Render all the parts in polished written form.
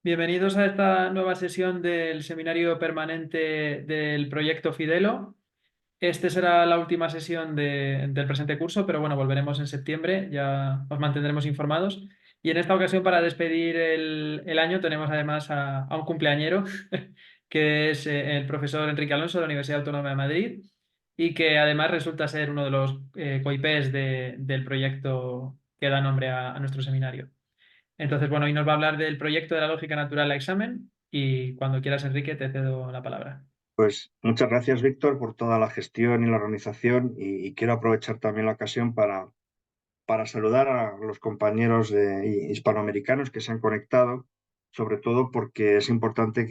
Bienvenidos a esta nueva sesión del seminario permanente del proyecto Fidelo. Este será la última sesión del presente curso, pero bueno, volveremos en septiembre, ya os mantendremos informados. Y en esta ocasión, para despedir el año, tenemos además a un cumpleañero, que es el profesor Enrique Alonso de la Universidad Autónoma de Madrid, y que además resulta ser uno de los coipés del proyecto que da nombre a nuestro seminario. Entonces, bueno, hoy nos va a hablar del proyecto de la lógica natural a examen y cuando quieras, Enrique, te cedo la palabra. Pues muchas gracias, Víctor, por toda la gestión y la organización y quiero aprovechar también la ocasión para saludar a los compañeros hispanoamericanos que se han conectado, sobre todo porque es importante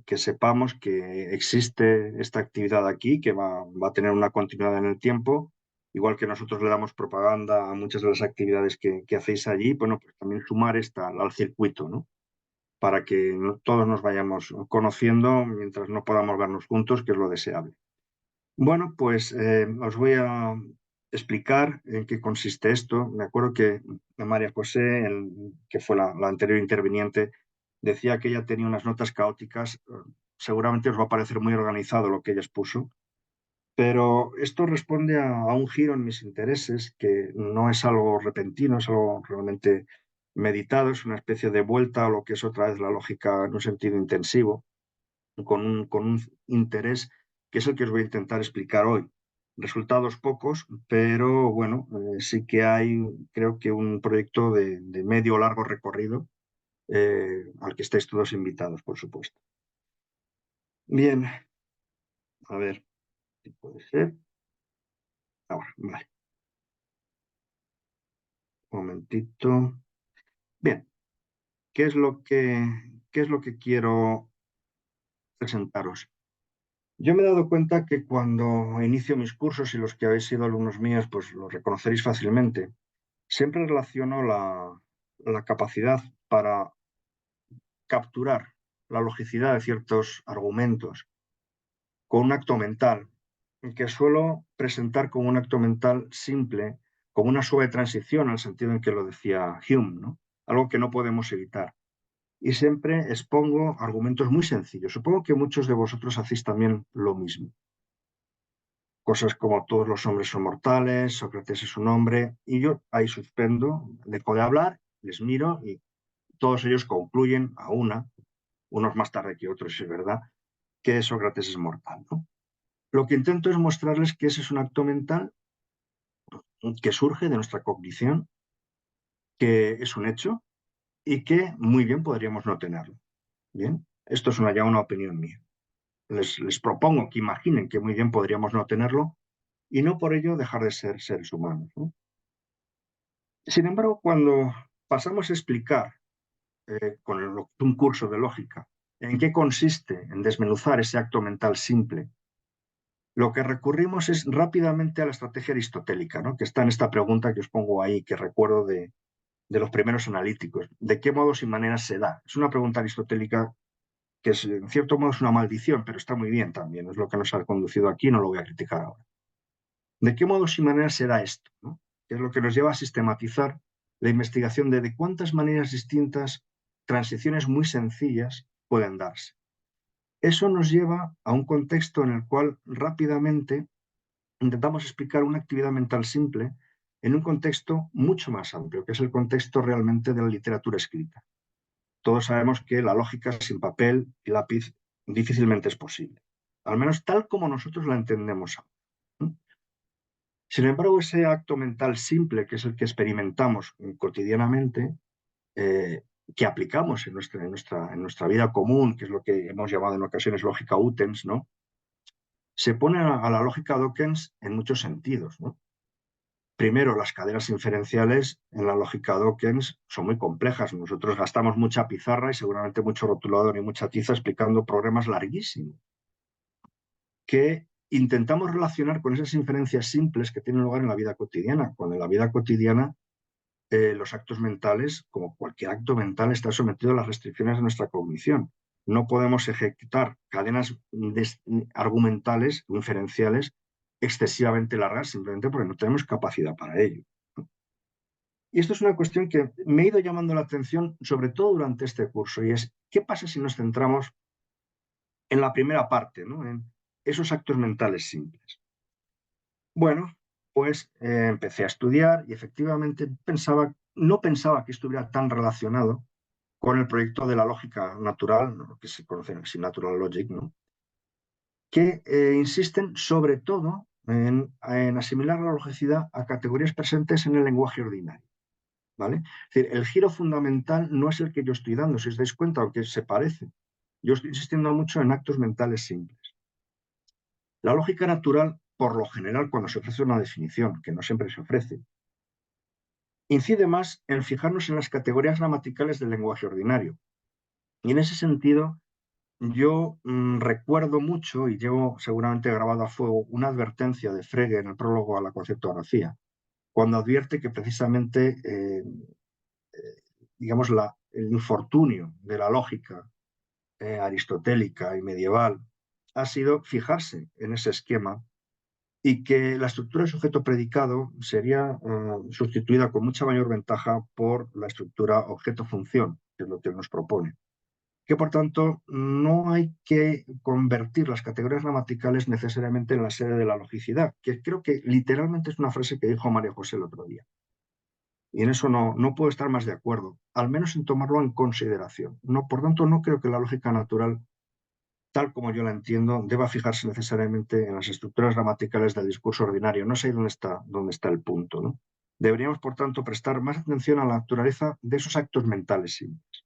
que sepamos que existe esta actividad aquí, que va a tener una continuidad en el tiempo, igual que nosotros le damos propaganda a muchas de las actividades que hacéis allí, bueno, pues también sumar esta al circuito, ¿no? Para que todos nos vayamos conociendo mientras no podamos vernos juntos, que es lo deseable. Bueno, pues os voy a explicar en qué consiste esto. Me acuerdo que María José, que fue la anterior interviniente, decía que ella tenía unas notas caóticas. Seguramente os va a parecer muy organizado lo que ella expuso, pero esto responde a un giro en mis intereses, que no es algo repentino, es algo realmente meditado, es una especie de vuelta a lo que es otra vez la lógica en un sentido intensivo, con un interés que es el que os voy a intentar explicar hoy. Resultados pocos, pero bueno, sí que hay, creo que un proyecto de medio o largo recorrido, al que estáis todos invitados, por supuesto. Bien, a ver si puede ser. Ahora, vale, un momentito. Bien, ¿qué es lo que quiero presentaros? Yo me he dado cuenta que cuando inicio mis cursos, y los que habéis sido alumnos míos, pues lo reconoceréis fácilmente, siempre relaciono la capacidad para capturar la logicidad de ciertos argumentos con un acto mental, que suelo presentar como un acto mental simple, como una suave transición, en el sentido en que lo decía Hume, ¿no? Algo que no podemos evitar. Y siempre expongo argumentos muy sencillos. Supongo que muchos de vosotros hacéis también lo mismo. Cosas como todos los hombres son mortales, Sócrates es un hombre, y yo ahí suspendo, dejo de hablar, les miro y todos ellos concluyen a una, unos más tarde que otros, es verdad, que Sócrates es mortal, ¿no? Lo que intento es mostrarles que ese es un acto mental que surge de nuestra cognición, que es un hecho y que muy bien podríamos no tenerlo. Bien, esto es ya una opinión mía. Les propongo que imaginen que muy bien podríamos no tenerlo y no por ello dejar de ser seres humanos, ¿no? Sin embargo, cuando pasamos a explicar un curso de lógica en qué consiste en desmenuzar ese acto mental simple, lo que recurrimos es rápidamente a la estrategia aristotélica, ¿no? Que está en esta pregunta que os pongo ahí, que recuerdo de los primeros analíticos. ¿De qué modos y maneras se da? Es una pregunta aristotélica que es, en cierto modo es una maldición, pero está muy bien también, es lo que nos ha conducido aquí, no lo voy a criticar ahora. ¿De qué modos y maneras se da esto? ¿No? Que es lo que nos lleva a sistematizar la investigación de cuántas maneras distintas, transiciones muy sencillas pueden darse. Eso nos lleva a un contexto en el cual rápidamente intentamos explicar una actividad mental simple en un contexto mucho más amplio, que es el contexto realmente de la literatura escrita. Todos sabemos que la lógica sin papel y lápiz difícilmente es posible, al menos tal como nosotros la entendemos ahora. Sin embargo, ese acto mental simple, que es el que experimentamos cotidianamente, que aplicamos en nuestra vida común, que es lo que hemos llamado en ocasiones lógica utens, ¿no? Se pone a la lógica Dawkins en muchos sentidos, ¿no? Primero, las cadenas inferenciales en la lógica Dawkins son muy complejas. Nosotros gastamos mucha pizarra y seguramente mucho rotulador y mucha tiza explicando problemas larguísimos que intentamos relacionar con esas inferencias simples que tienen lugar en la vida cotidiana, cuando en la vida cotidiana los actos mentales, como cualquier acto mental, está sometido a las restricciones de nuestra cognición. No podemos ejecutar cadenas argumentales o inferenciales excesivamente largas simplemente porque no tenemos capacidad para ello. Y esto es una cuestión que me ha ido llamando la atención, sobre todo durante este curso, y es, ¿qué pasa si nos centramos en la primera parte, ¿no? En esos actos mentales simples? Bueno, pues empecé a estudiar y efectivamente no pensaba que estuviera tan relacionado con el proyecto de la lógica natural, ¿no? Lo que se conoce así, Natural Logic, ¿no? Que insisten sobre todo en asimilar la logicidad a categorías presentes en el lenguaje ordinario. ¿Vale? Es decir, el giro fundamental no es el que yo estoy dando, si os dais cuenta, aunque se parece. Yo estoy insistiendo mucho en actos mentales simples. La lógica natural, por lo general, cuando se ofrece una definición, que no siempre se ofrece, incide más en fijarnos en las categorías gramaticales del lenguaje ordinario. Y en ese sentido, yo recuerdo mucho, y llevo seguramente grabado a fuego, una advertencia de Frege en el prólogo a la conceptografía, cuando advierte que precisamente, digamos, el infortunio de la lógica aristotélica y medieval ha sido fijarse en ese esquema y que la estructura de sujeto-predicado sería sustituida con mucha mayor ventaja por la estructura objeto-función, que es lo que él nos propone. Que por tanto no hay que convertir las categorías gramaticales necesariamente en la sede de la logicidad, que creo que literalmente es una frase que dijo María José el otro día. Y en eso no puedo estar más de acuerdo, al menos en tomarlo en consideración. No, por tanto, no creo que la lógica natural, tal como yo la entiendo, deba fijarse necesariamente en las estructuras gramaticales del discurso ordinario. No sé ahí dónde está el punto, ¿no? Deberíamos, por tanto, prestar más atención a la naturaleza de esos actos mentales simples.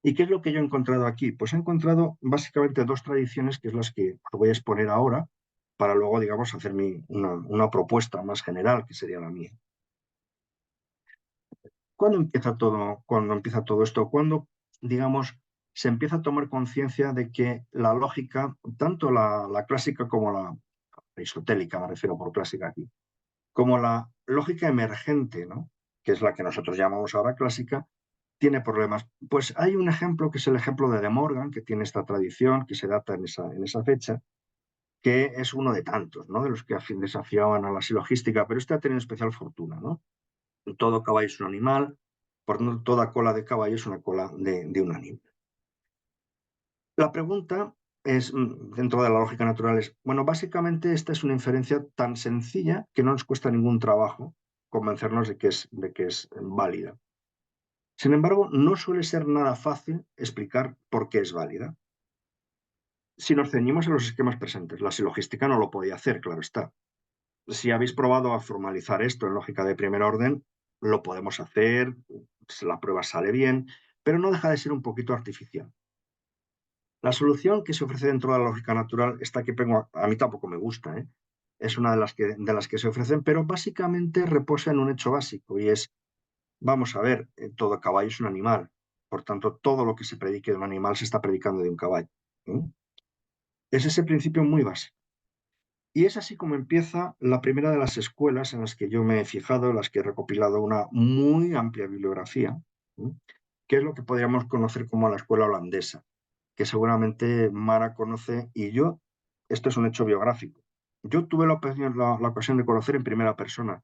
¿Y qué es lo que yo he encontrado aquí? Pues he encontrado básicamente dos tradiciones, que es las que os voy a exponer ahora, para luego, digamos, hacer una propuesta más general, que sería la mía. Cuándo empieza todo esto? Cuando, digamos, se empieza a tomar conciencia de que la lógica, tanto la clásica como la aristotélica, me refiero por clásica aquí, como la lógica emergente, ¿no? Que es la que nosotros llamamos ahora clásica, tiene problemas. Pues hay un ejemplo que es el ejemplo de Morgan, que tiene esta tradición, que se data en esa fecha, que es uno de tantos, ¿no? De los que desafiaban a la silogística, pero este ha tenido especial fortuna, ¿no? Todo caballo es un animal, por tanto, toda cola de caballo es una cola de un animal. La pregunta es, dentro de la lógica natural, es, bueno, básicamente esta es una inferencia tan sencilla que no nos cuesta ningún trabajo convencernos de que es válida. Sin embargo, no suele ser nada fácil explicar por qué es válida. Si nos ceñimos a los esquemas presentes, la silogística no lo podía hacer, claro está. Si habéis probado a formalizar esto en lógica de primer orden, lo podemos hacer, la prueba sale bien, pero no deja de ser un poquito artificial. La solución que se ofrece dentro de la lógica natural, esta que a mí tampoco me gusta, ¿eh? Es una de las que se ofrecen, pero básicamente reposa en un hecho básico y es, vamos a ver, todo caballo es un animal, por tanto, todo lo que se predique de un animal se está predicando de un caballo. ¿Eh? Es ese principio muy básico. Y es así como empieza la primera de las escuelas en las que yo me he fijado, en las que he recopilado una muy amplia bibliografía, ¿eh? Que es lo que podríamos conocer como la escuela holandesa, que seguramente Mara conoce, y yo, esto es un hecho biográfico. Yo tuve la ocasión de conocer en primera persona,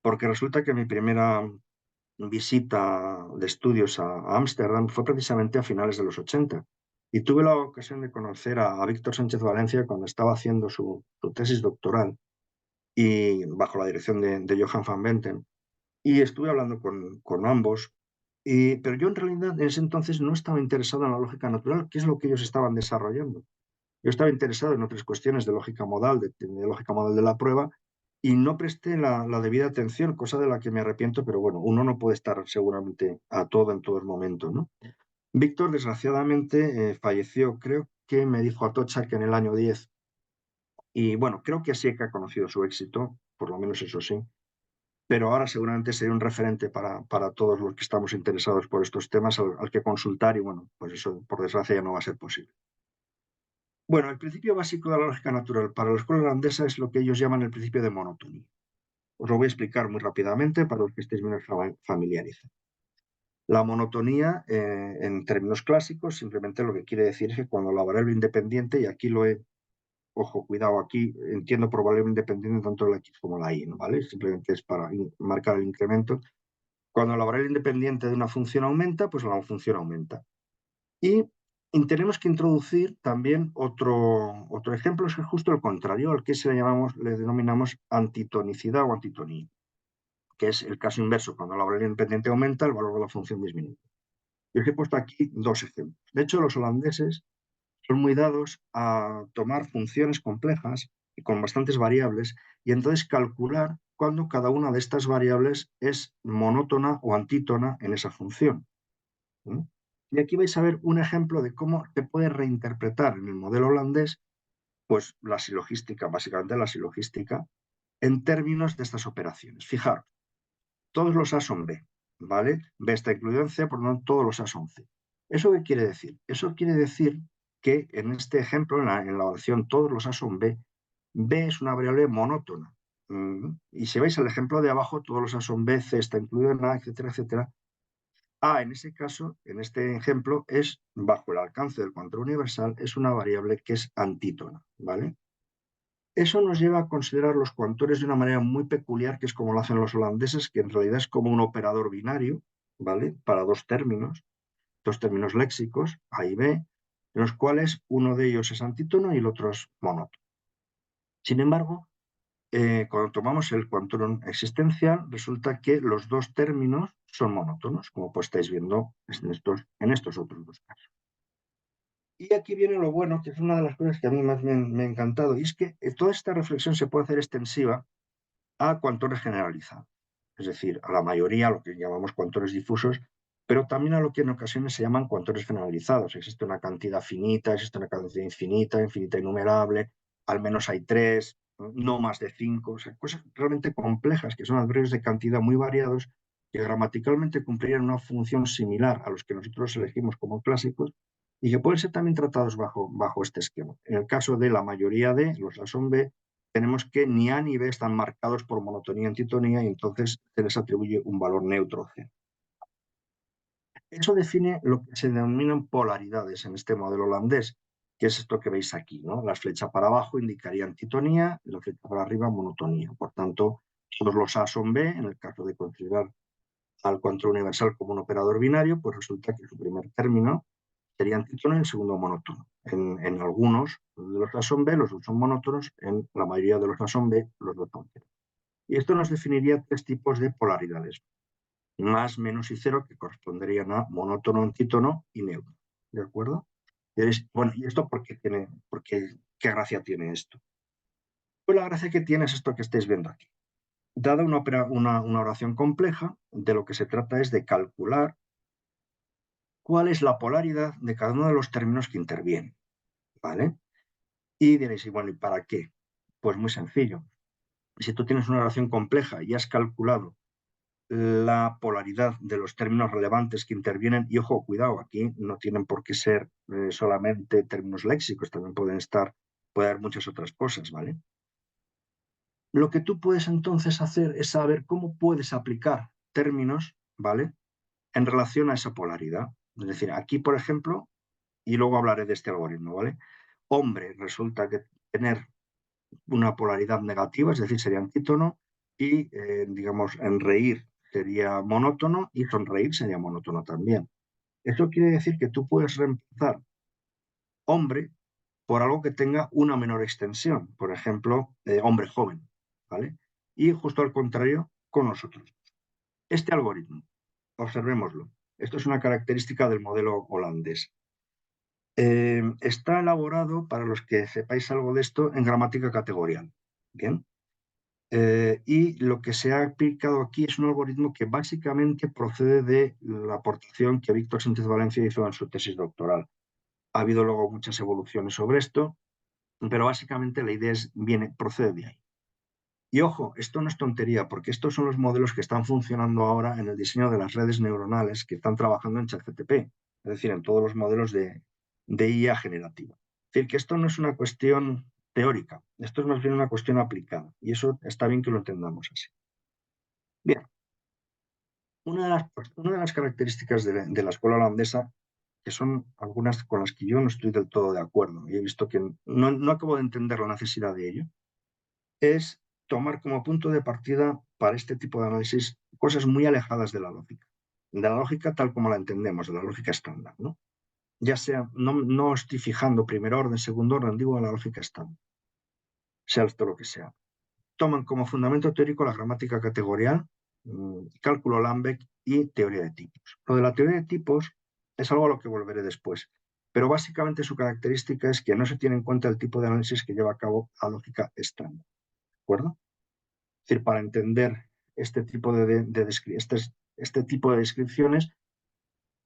porque resulta que mi primera visita de estudios a Ámsterdam fue precisamente a finales de los 80. Y tuve la ocasión de conocer a Víctor Sánchez Valencia cuando estaba haciendo su tesis doctoral y bajo la dirección de Johan van Benten. Y estuve hablando con ambos, pero yo en realidad en ese entonces no estaba interesado en la lógica natural, que es lo que ellos estaban desarrollando. Yo estaba interesado en otras cuestiones de lógica modal, de lógica modal de la prueba, y no presté la debida atención, cosa de la que me arrepiento, pero bueno, uno no puede estar seguramente a todo en todo el momento, ¿no? Víctor, desgraciadamente, falleció, creo que me dijo Atocha que en el año 10, y bueno, creo que sí que ha conocido su éxito, por lo menos eso sí, pero ahora seguramente sería un referente para todos los que estamos interesados por estos temas al que consultar, y bueno, pues eso por desgracia ya no va a ser posible. Bueno, el principio básico de la lógica natural para la escuela holandesa es lo que ellos llaman el principio de monotonía. Os lo voy a explicar muy rápidamente para los que estéis menos familiarizados. La monotonía, en términos clásicos, simplemente lo que quiere decir es que cuando la variable independiente, y aquí ojo, cuidado, aquí entiendo por variable independiente tanto la X como la Y, ¿no? ¿Vale? Simplemente es para marcar el incremento. Cuando la variable independiente de una función aumenta, pues la función aumenta. Y tenemos que introducir también otro ejemplo, es justo el contrario, al que le denominamos antitonicidad o antitonía, que es el caso inverso. Cuando la variable independiente aumenta, el valor de la función disminuye. Yo os he puesto aquí dos ejemplos. De hecho, los holandeses son muy dados a tomar funciones complejas y con bastantes variables y entonces calcular cuándo cada una de estas variables es monótona o antítona en esa función. ¿Mm? Y aquí vais a ver un ejemplo de cómo se puede reinterpretar en el modelo holandés, pues la silogística, básicamente la silogística, en términos de estas operaciones. Fijaros, todos los A son B, ¿vale? B está incluido en C, por lo tanto todos los A son C. ¿Eso qué quiere decir? Eso quiere decir que en este ejemplo, en la oración todos los A son B, B es una variable monótona. Y si veis el ejemplo de abajo, todos los A son B, C está incluido en A, etcétera, etcétera. A, en ese caso, en este ejemplo, es bajo el alcance del control universal, es una variable que es antítona, ¿vale? Eso nos lleva a considerar los coantores de una manera muy peculiar, que es como lo hacen los holandeses, que en realidad es como un operador binario, ¿vale? Para dos términos léxicos, A y B, en los cuales uno de ellos es antítono y el otro es monótono. Sin embargo, cuando tomamos el cuantón existencial, resulta que los dos términos son monótonos, como pues estáis viendo en estos otros dos casos. Y aquí viene lo bueno, que es una de las cosas que a mí más me ha encantado, y es que toda esta reflexión se puede hacer extensiva a cuantones generalizados, es decir, a la mayoría, lo que llamamos cuantones difusos, pero también a lo que en ocasiones se llaman cuantones generalizados. Existe una cantidad finita, existe una cantidad infinita, infinita innumerable, al menos hay tres, no más de cinco, o sea, cosas realmente complejas que son adverbios de cantidad muy variados que gramaticalmente cumplirían una función similar a los que nosotros elegimos como clásicos y que pueden ser también tratados bajo este esquema. En el caso de la mayoría de los A son B, tenemos que ni A ni B están marcados por monotonía y antitonía y entonces se les atribuye un valor neutro C. Eso define lo que se denominan polaridades en este modelo holandés, que es esto que veis aquí, ¿no? La flecha para abajo indicaría antitonía y la flecha para arriba monotonía. Por tanto, todos los A son B, en el caso de considerar al control universal como un operador binario, pues resulta que su primer término sería antítono y el segundo monótono. En algunos de los A son B, los dos son monótonos, en la mayoría de los A son B, los dos son C. Y esto nos definiría tres tipos de polaridades: más, menos y cero, que corresponderían a monótono, antítono y neutro. ¿De acuerdo? Bueno, ¿y esto qué gracia tiene esto? Pues la gracia que tiene es esto que estáis viendo aquí. Dada una oración compleja, de lo que se trata es de calcular cuál es la polaridad de cada uno de los términos que intervienen. ¿Vale? Y diréis, y bueno, ¿y para qué? Pues muy sencillo. Si tú tienes una oración compleja y has calculado la polaridad de los términos relevantes que intervienen, y ojo, cuidado, aquí no tienen por qué ser solamente términos léxicos, también puede haber muchas otras cosas, ¿vale? Lo que tú puedes entonces hacer es saber cómo puedes aplicar términos, ¿vale? En relación a esa polaridad. Es decir, aquí, por ejemplo, y luego hablaré de este algoritmo, ¿vale? Hombre, resulta que tener una polaridad negativa, es decir, sería antítono, y, digamos, en reír sería monótono y sonreír sería monótono también. Eso quiere decir que tú puedes reemplazar hombre por algo que tenga una menor extensión, por ejemplo, hombre joven, ¿vale? Y justo al contrario con nosotros. Este algoritmo, observémoslo, esto es una característica del modelo holandés. Está elaborado, para los que sepáis algo de esto, en gramática categorial. Bien. Y lo que se ha aplicado aquí es un algoritmo que básicamente procede de la aportación que Víctor Sánchez Valencia hizo en su tesis doctoral. Ha habido luego muchas evoluciones sobre esto, pero básicamente la idea procede de ahí. Y ojo, esto no es tontería, porque estos son los modelos que están funcionando ahora en el diseño de las redes neuronales que están trabajando en ChatGPT, es decir, en todos los modelos de IA generativa. Es decir, que esto no es una cuestión teórica, esto es más bien una cuestión aplicada, y eso está bien que lo entendamos así. Bien, una de las características de la escuela holandesa, que son algunas con las que yo no estoy del todo de acuerdo, y he visto que no acabo de entender la necesidad de ello, es tomar como punto de partida para este tipo de análisis cosas muy alejadas de la lógica tal como la entendemos, de la lógica estándar, ¿no? Ya sea, no estoy fijando primer orden, segundo orden, digo la lógica estándar, sea esto lo que sea. Toman como fundamento teórico la gramática categorial, cálculo Lambek y teoría de tipos. Lo de la teoría de tipos es algo a lo que volveré después, pero básicamente su característica es que no se tiene en cuenta el tipo de análisis que lleva a cabo la lógica estándar, ¿de acuerdo? Es decir, para entender este tipo este tipo de descripciones,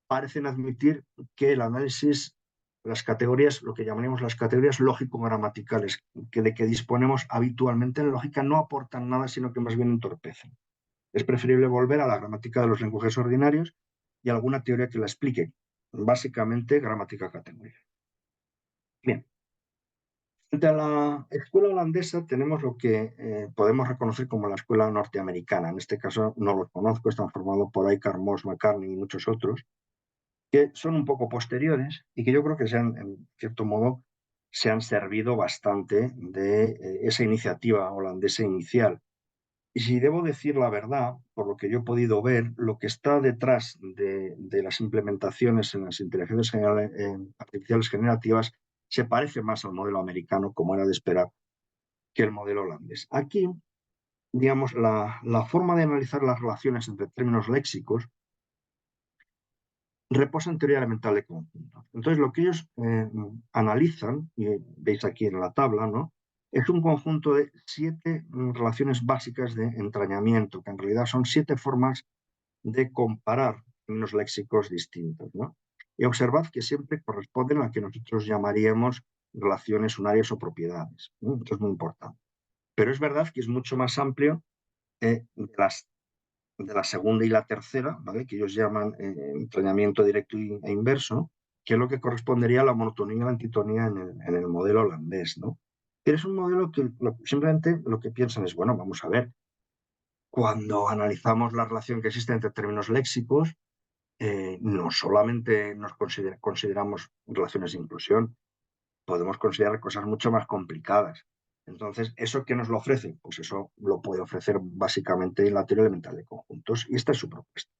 parecen admitir que el análisis, las categorías, lo que llamaríamos las categorías lógico-gramaticales, de que disponemos habitualmente en lógica, no aportan nada, sino que más bien entorpecen. Es preferible volver a la gramática de los lenguajes ordinarios y a alguna teoría que la explique, básicamente gramática categorial. Bien. Frente a la escuela holandesa tenemos lo que podemos reconocer como la escuela norteamericana. En este caso no los conozco, están formados por Icahn, Moss, McCartney y muchos otros, que son un poco posteriores y que yo creo que en cierto modo, se han servido bastante de esa iniciativa holandesa inicial. Y si debo decir la verdad, por lo que yo he podido ver, lo que está detrás de las implementaciones en las inteligencias artificiales generativas se parece más al modelo americano, como era de esperar, que el modelo holandés. Aquí, digamos, la forma de analizar las relaciones entre términos léxicos reposa en teoría elemental de conjuntos. Entonces, lo que ellos analizan, y veis aquí en la tabla, ¿no? Es un conjunto de 7 relaciones básicas de entrañamiento, que en realidad son 7 formas de comparar términos léxicos distintos, ¿no? Y observad que siempre corresponden a lo que nosotros llamaríamos relaciones unarias o propiedades, ¿no? Esto es muy importante. Pero es verdad que es mucho más amplio de la segunda y la tercera, ¿vale? Que ellos llaman entrañamiento directo e inverso, que es lo que correspondería a la monotonía y la antitonía en el modelo holandés, ¿no? Pero es un modelo que simplemente lo que piensan es, bueno, vamos a ver, cuando analizamos la relación que existe entre términos léxicos, no solamente consideramos relaciones de inclusión, podemos considerar cosas mucho más complicadas. Entonces, ¿eso qué nos lo ofrece? Pues eso lo puede ofrecer básicamente la teoría elemental de conjuntos. Y esta es su propuesta.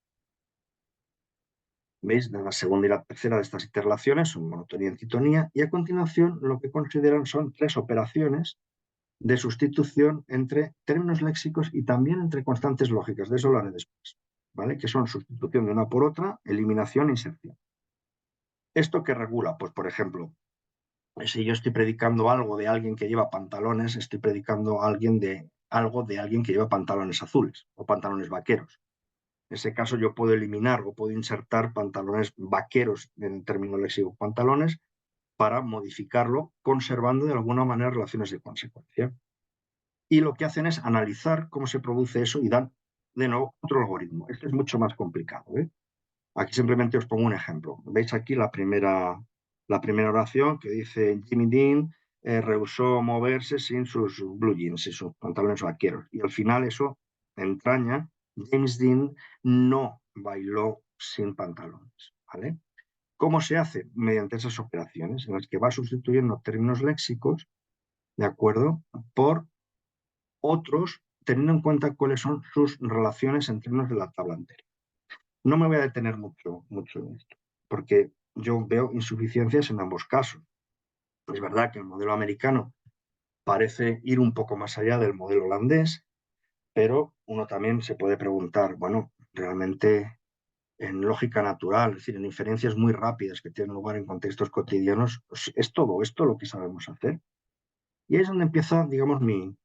¿Veis? La segunda y la tercera de estas interrelaciones son monotonía y antitonía. Y a continuación lo que consideran son 3 operaciones de sustitución entre términos léxicos y también entre constantes lógicas. De eso lo haré después. ¿Vale? Que son sustitución de una por otra, eliminación e inserción. ¿Esto qué regula? Pues, por ejemplo, si yo estoy predicando algo de alguien que lleva pantalones, estoy predicando algo de alguien que lleva pantalones azules o pantalones vaqueros. En ese caso yo puedo eliminar o puedo insertar pantalones vaqueros en el término léxico pantalones para modificarlo, conservando de alguna manera relaciones de consecuencia. Y lo que hacen es analizar cómo se produce eso y dan de nuevo otro algoritmo. Este es mucho más complicado, ¿eh? Aquí simplemente os pongo un ejemplo. Veis aquí la primera oración que dice Jimmy Dean rehusó moverse sin sus blue jeans y sus pantalones vaqueros. Y al final eso entraña, James Dean no bailó sin pantalones. ¿Vale? ¿Cómo se hace? Mediante esas operaciones en las que va sustituyendo términos léxicos, ¿de acuerdo? Por otros, teniendo en cuenta cuáles son sus relaciones en términos de la tabla anterior. No me voy a detener mucho en esto, porque yo veo insuficiencias en ambos casos. Es verdad que el modelo americano parece ir un poco más allá del modelo holandés, pero uno también se puede preguntar, bueno, realmente en lógica natural, es decir, en inferencias muy rápidas que tienen lugar en contextos cotidianos, ¿es todo esto lo que sabemos hacer? Y ahí es donde empieza, digamos, mi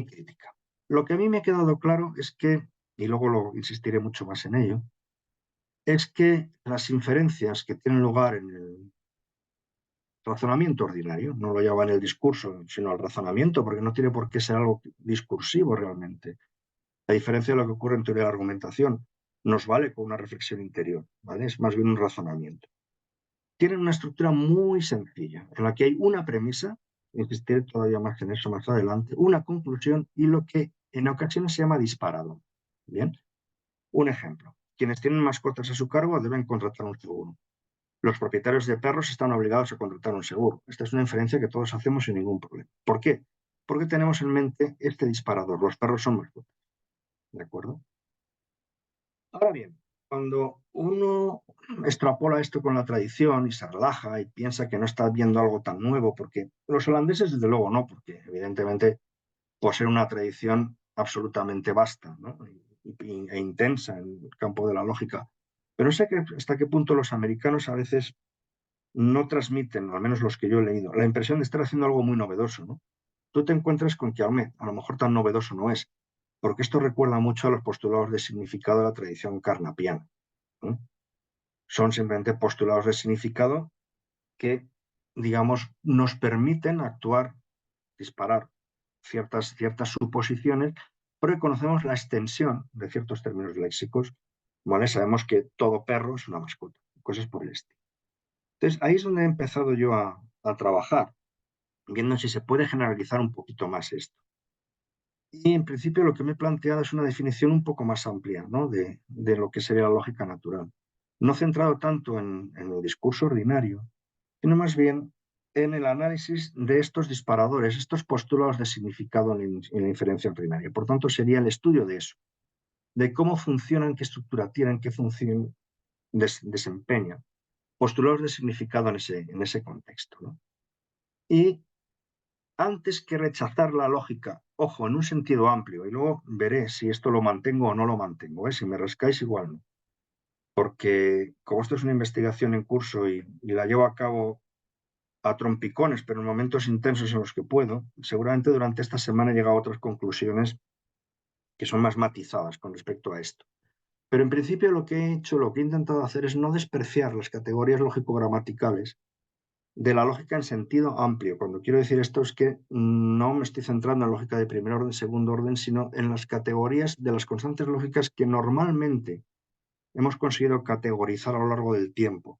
crítica. Lo que a mí me ha quedado claro es que, y luego lo insistiré mucho más en ello, es que las inferencias que tienen lugar en el razonamiento ordinario, no lo llamo en el discurso, sino el razonamiento, porque no tiene por qué ser algo discursivo realmente. A diferencia de lo que ocurre en teoría de la argumentación, nos vale con una reflexión interior, ¿vale? Es más bien un razonamiento. Tienen una estructura muy sencilla, en la que hay una premisa, insistiré todavía más en eso más adelante, una conclusión y lo que en ocasiones se llama disparado. Bien, un ejemplo. Quienes tienen mascotas a su cargo deben contratar un seguro. Los propietarios de perros están obligados a contratar un seguro. Esta es una inferencia que todos hacemos sin ningún problema. ¿Por qué? porque tenemos en mente este disparador. Los perros son mascotas, ¿de acuerdo? Ahora bien, cuando uno extrapola esto con la tradición y se relaja y piensa que no está viendo algo tan nuevo, porque los holandeses desde luego no, porque evidentemente poseen una tradición absolutamente vasta, ¿no? E intensa en el campo de la lógica. Pero no sé hasta qué punto los americanos a veces no transmiten, al menos los que yo he leído, la impresión de estar haciendo algo muy novedoso, ¿no? Tú te encuentras con que a lo mejor tan novedoso no es, porque esto recuerda mucho a los postulados de significado de la tradición carnapiana, ¿no? Son simplemente postulados de significado que, digamos, nos permiten actuar, disparar ciertas suposiciones, porque conocemos la extensión de ciertos términos léxicos, ¿vale? Sabemos que todo perro es una mascota, cosas por el estilo. Entonces, ahí es donde he empezado yo a trabajar, viendo si se puede generalizar un poquito más esto. Y en principio lo que me he planteado es una definición un poco más amplia, ¿no? de lo que sería la lógica natural. No centrado tanto en el discurso ordinario, sino más bien en el análisis de estos disparadores, estos postulados de significado en la inferencia ordinaria. Por tanto, sería el estudio de eso, de cómo funcionan, qué estructura tienen, qué función desempeñan, postulados de significado en ese contexto, ¿no? Y antes que rechazar la lógica, ojo, en un sentido amplio, y luego veré si esto lo mantengo o no lo mantengo, ¿eh? Si me rascáis igual no. Porque como esto es una investigación en curso y la llevo a cabo a trompicones, pero en momentos intensos en los que puedo, seguramente durante esta semana he llegado a otras conclusiones que son más matizadas con respecto a esto. Pero en principio lo que he hecho, lo que he intentado hacer es no despreciar las categorías lógico-gramaticales de la lógica en sentido amplio. Cuando quiero decir esto es que no me estoy centrando en lógica de primer orden, segundo orden, sino en las categorías de las constantes lógicas que normalmente hemos conseguido categorizar a lo largo del tiempo,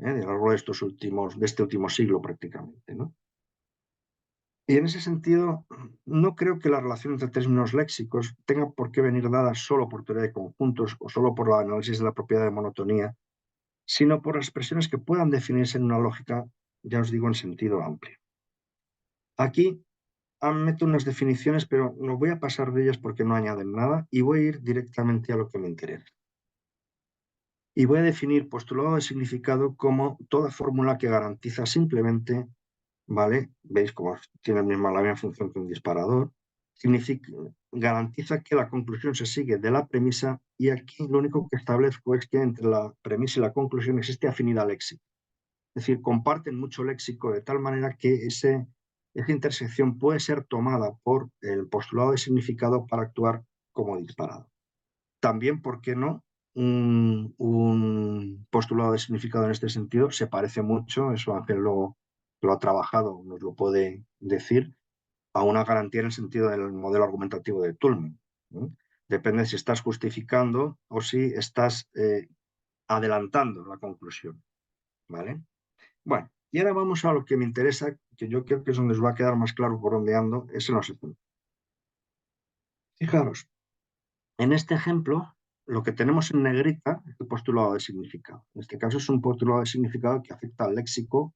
a lo largo de este último siglo prácticamente, ¿no? Y en ese sentido, no creo que la relación entre términos léxicos tenga por qué venir dada solo por teoría de conjuntos o solo por el análisis de la propiedad de monotonía, sino por expresiones que puedan definirse en una lógica, ya os digo, en sentido amplio. Aquí meto unas definiciones, pero no voy a pasar de ellas porque no añaden nada y voy a ir directamente a lo que me interesa. Y voy a definir postulado de significado como toda fórmula que garantiza simplemente, ¿vale? ¿Veis cómo tiene la misma función que un disparador? Garantiza que la conclusión se sigue de la premisa y aquí lo único que establezco es que entre la premisa y la conclusión existe afinidad léxica. Es decir, comparten mucho léxico de tal manera que esa intersección puede ser tomada por el postulado de significado para actuar como disparado. También, ¿por qué no? Un postulado de significado en este sentido se parece mucho, eso Ángel lo ha trabajado, nos lo puede decir, a una garantía en el sentido del modelo argumentativo de Tullman, ¿no? Depende si estás justificando o si estás adelantando la conclusión, ¿vale? Bueno, y ahora vamos a lo que me interesa, que yo creo que es donde os va a quedar más claro por dónde ando, es en los ejemplos. Fijaros, en este ejemplo, lo que tenemos en negrita es el postulado de significado. En este caso es un postulado de significado que afecta al léxico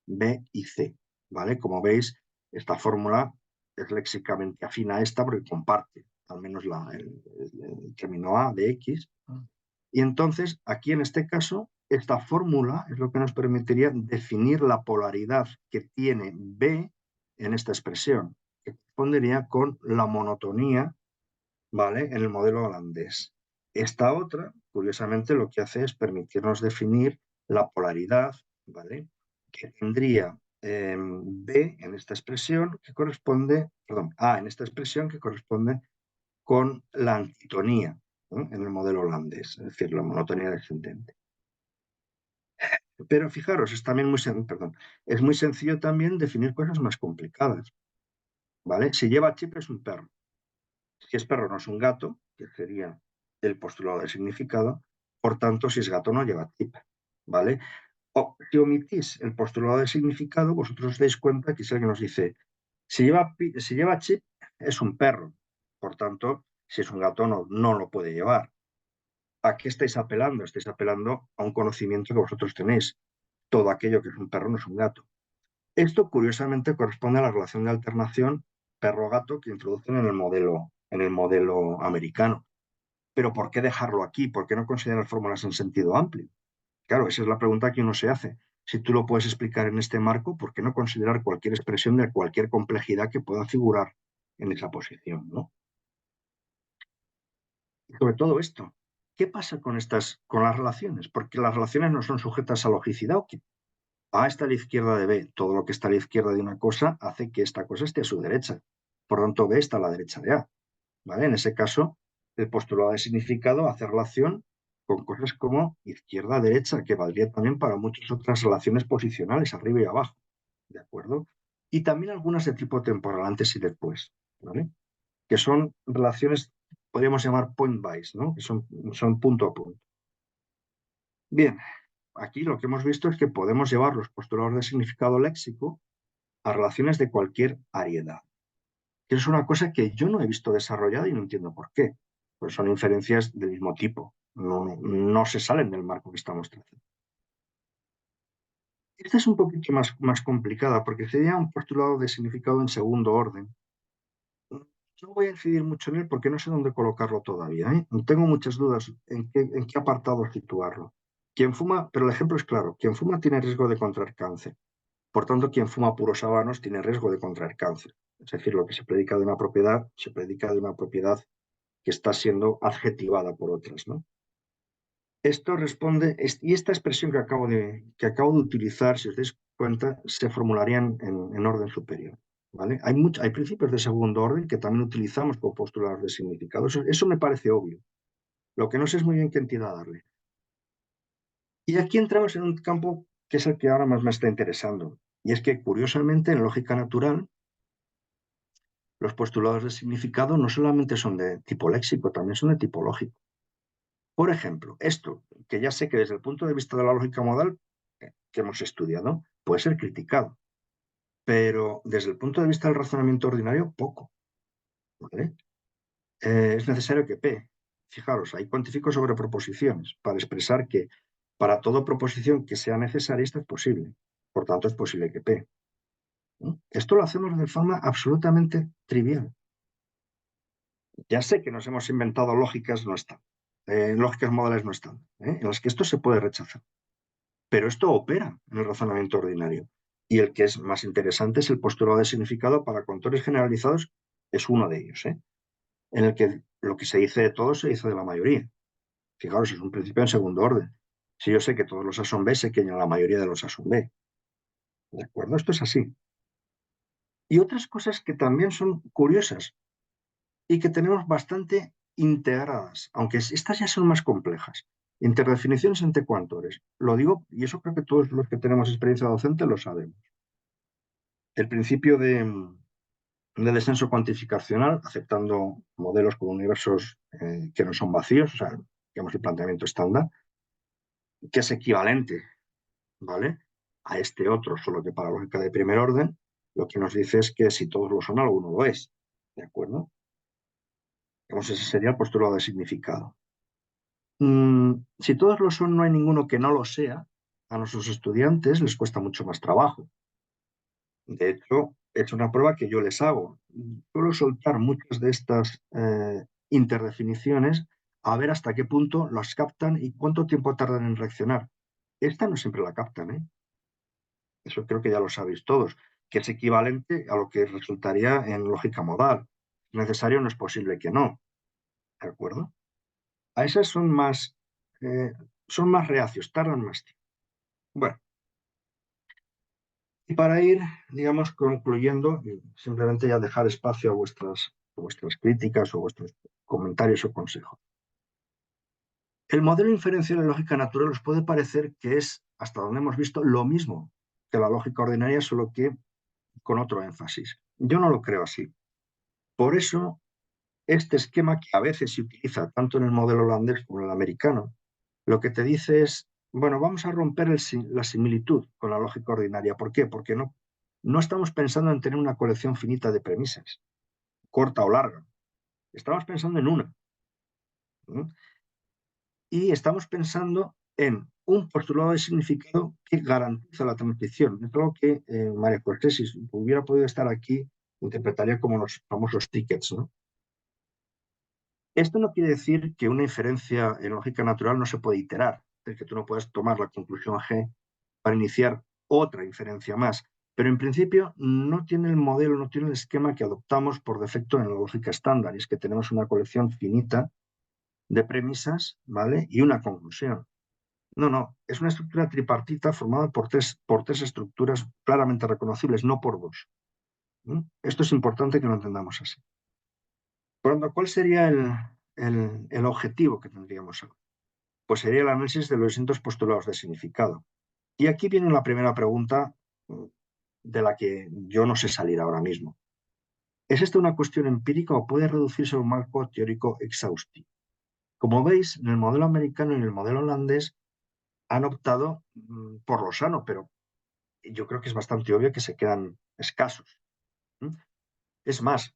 B y C, ¿vale? Como veis, esta fórmula es léxicamente afín a esta porque comparte al menos el término A de X. Y entonces, aquí en este caso, esta fórmula es lo que nos permitiría definir la polaridad que tiene B en esta expresión, que correspondería con la monotonía, ¿vale? En el modelo holandés. Esta otra, curiosamente, lo que hace es permitirnos definir la polaridad, ¿vale? Que tendría B en esta expresión que corresponde, perdón, A en esta expresión que corresponde con la antitonía, ¿no? En el modelo holandés, es decir, la monotonía descendente. Pero fijaros, es muy sencillo también definir cosas más complicadas, ¿vale? Si lleva chip es un perro. Si es perro no es un gato, que sería el postulado de significado, por tanto, si es gato no lleva chip, ¿vale? O si omitís el postulado de significado, vosotros os dais cuenta que es el que nos dice, si lleva chip es un perro, por tanto, si es un gato no lo puede llevar. ¿A qué estáis apelando? Estáis apelando a un conocimiento que vosotros tenéis. Todo aquello que es un perro no es un gato. Esto, curiosamente, corresponde a la relación de alternación perro-gato que introducen en el modelo americano. Pero ¿por qué dejarlo aquí? ¿Por qué no considerar fórmulas en sentido amplio? Claro, esa es la pregunta que uno se hace. Si tú lo puedes explicar en este marco, ¿por qué no considerar cualquier expresión de cualquier complejidad que pueda figurar en esa posición, ¿no? Y sobre todo esto, ¿qué pasa con las relaciones? Porque las relaciones no son sujetas a logicidad. ¿O qué? A está a la izquierda de B. Todo lo que está a la izquierda de una cosa hace que esta cosa esté a su derecha. Por tanto, B está a la derecha de A. ¿Vale? En ese caso, el postulado de significado hace relación con cosas como izquierda-derecha, que valdría también para muchas otras relaciones posicionales, arriba y abajo. ¿De acuerdo? Y también algunas de tipo temporal, antes y después. ¿Vale? Que son relaciones, podríamos llamar point-wise, ¿no? Que son punto a punto. Bien, aquí lo que hemos visto es que podemos llevar los postulados de significado léxico a relaciones de cualquier ariedad, que es una cosa que yo no he visto desarrollada y no entiendo por qué. Pues son inferencias del mismo tipo, no se salen del marco que estamos trazando. Esta es un poquito más complicada porque sería un postulado de significado en segundo orden. No voy a incidir mucho en él porque no sé dónde colocarlo todavía, ¿eh? Tengo muchas dudas en qué apartado situarlo. Quien fuma, pero el ejemplo es claro, quien fuma tiene riesgo de contraer cáncer. Por tanto, quien fuma puros habanos tiene riesgo de contraer cáncer. Es decir, lo que se predica de una propiedad, se predica de una propiedad que está siendo adjetivada por otras, ¿no? Esto responde, y esta expresión que acabo de utilizar, si os dais cuenta, se formularían en orden superior. ¿Vale? Hay principios de segundo orden que también utilizamos como postulados de significado. Eso me parece obvio. Lo que no sé es muy bien qué entidad darle. Y aquí entramos en un campo que es el que ahora más me está interesando. Y es que, curiosamente, en lógica natural, los postulados de significado no solamente son de tipo léxico, también son de tipo lógico. Por ejemplo, esto, que ya sé que desde el punto de vista de la lógica modal que hemos estudiado, puede ser criticado, pero desde el punto de vista del razonamiento ordinario, poco. ¿Vale? Es necesario que P, fijaros, hay cuantificos sobre proposiciones para expresar que para toda proposición que sea necesaria, esto es posible. Por tanto, es posible que P. ¿No? Esto lo hacemos de forma absolutamente trivial. Ya sé que nos hemos inventado lógicas, no están. Lógicas modales no están, en las que esto se puede rechazar. Pero esto opera en el razonamiento ordinario. Y el que es más interesante es el postulado de significado para contores generalizados, es uno de ellos, en el que lo que se dice de todo se dice de la mayoría. Fijaros, es un principio en segundo orden. Si yo sé que todos los A son B, sé que la mayoría de los A son B. ¿De acuerdo? Esto es así. Y otras cosas que también son curiosas y que tenemos bastante integradas, aunque estas ya son más complejas. Interdefiniciones entre coantores. Lo digo, y eso creo que todos los que tenemos experiencia docente lo sabemos. El principio de descenso cuantificacional, aceptando modelos con universos que no son vacíos, o sea, digamos el planteamiento estándar, que es equivalente, ¿vale?, a este otro, solo que para lógica de primer orden, lo que nos dice es que si todos lo son, alguno lo es. ¿De acuerdo? Digamos, ese sería el postulado de significado. Si todos lo son, no hay ninguno que no lo sea. A nuestros estudiantes les cuesta mucho más trabajo. De hecho, es una prueba que yo les hago. Suelo soltar muchas de estas interdefiniciones a ver hasta qué punto las captan y cuánto tiempo tardan en reaccionar. Esta no siempre la captan, ¿eh? Eso creo que ya lo sabéis todos, que es equivalente a lo que resultaría en lógica modal. Es necesario, no es posible que no. ¿De acuerdo? A esas son más reacios, tardan más tiempo. Bueno, y para ir, digamos, concluyendo, simplemente ya dejar espacio a vuestras críticas o vuestros comentarios o consejos. El modelo inferencial en lógica natural os puede parecer que es, hasta donde hemos visto, lo mismo que la lógica ordinaria, solo que con otro énfasis. Yo no lo creo así. Por eso, este esquema que a veces se utiliza tanto en el modelo holandés como en el americano, lo que te dice es, bueno, vamos a romper la similitud con la lógica ordinaria. ¿Por qué? Porque no estamos pensando en tener una colección finita de premisas, corta o larga. Estamos pensando en una. ¿No? Y estamos pensando en un postulado de significado que garantiza la transición. Es algo que María José, si hubiera podido estar aquí, interpretaría como los famosos tickets, ¿no? Esto no quiere decir que una inferencia en lógica natural no se puede iterar, es decir, que tú no puedas tomar la conclusión G para iniciar otra inferencia más, pero en principio no tiene el modelo, no tiene el esquema que adoptamos por defecto en la lógica estándar, y es que tenemos una colección finita de premisas, ¿vale? Y una conclusión. No, no, es una estructura tripartita formada por tres estructuras claramente reconocibles, no por dos. ¿Mm? Esto es importante que lo entendamos así. Por lo tanto, ¿cuál sería el objetivo que tendríamos ahora? Pues sería el análisis de los distintos postulados de significado. Y aquí viene la primera pregunta de la que yo no sé salir ahora mismo. ¿Es esta una cuestión empírica o puede reducirse a un marco teórico exhaustivo? Como veis, en el modelo americano y en el modelo holandés han optado por lo sano, pero yo creo que es bastante obvio que se quedan escasos. ¿Mm? Es más,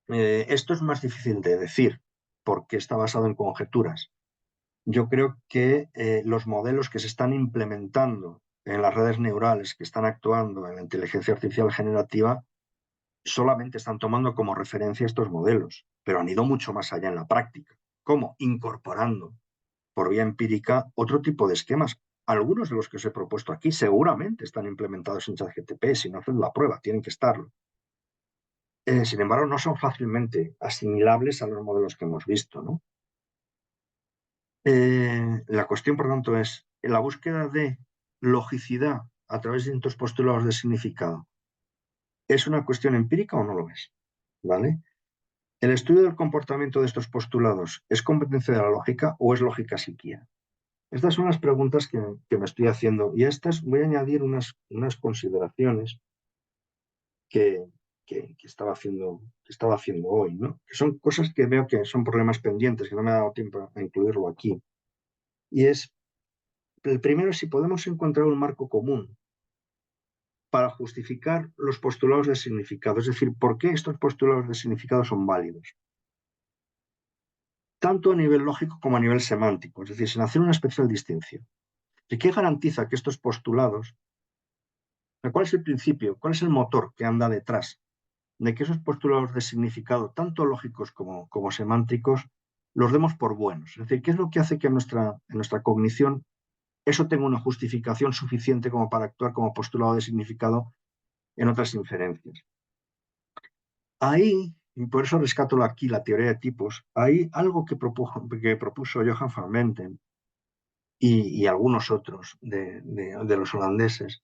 esto es más difícil de decir porque está basado en conjeturas. Yo creo que los modelos que se están implementando en las redes neurales que están actuando en la inteligencia artificial generativa solamente están tomando como referencia estos modelos, pero han ido mucho más allá en la práctica. ¿Cómo? Incorporando por vía empírica otro tipo de esquemas. Algunos de los que os he propuesto aquí seguramente están implementados en ChatGPT, si no hacen la prueba, tienen que estarlo. Sin embargo, no son fácilmente asimilables a los modelos que hemos visto, ¿no? La cuestión, por tanto, es la búsqueda de logicidad a través de distintos postulados de significado. ¿Es una cuestión empírica o no lo es? ¿Vale? ¿El estudio del comportamiento de estos postulados es competencia de la lógica o es lógica psiquia? Estas son las preguntas que me estoy haciendo y a estas voy a añadir unas consideraciones que, que estaba haciendo hoy, ¿no? Que son cosas que veo que son problemas pendientes, que no me ha dado tiempo a incluirlo aquí. Y es, el primero, si podemos encontrar un marco común para justificar los postulados de significado, es decir, por qué estos postulados de significado son válidos, tanto a nivel lógico como a nivel semántico, es decir, sin hacer una especial distinción. ¿Y qué garantiza que estos postulados, cuál es el principio, cuál es el motor que anda detrás de que esos postulados de significado, tanto lógicos como semánticos, los demos por buenos? Es decir, ¿qué es lo que hace que en nuestra cognición eso tenga una justificación suficiente como para actuar como postulado de significado en otras inferencias? Ahí, y por eso rescato aquí la teoría de tipos, hay algo que propuso Johan van Menten y algunos otros de los holandeses,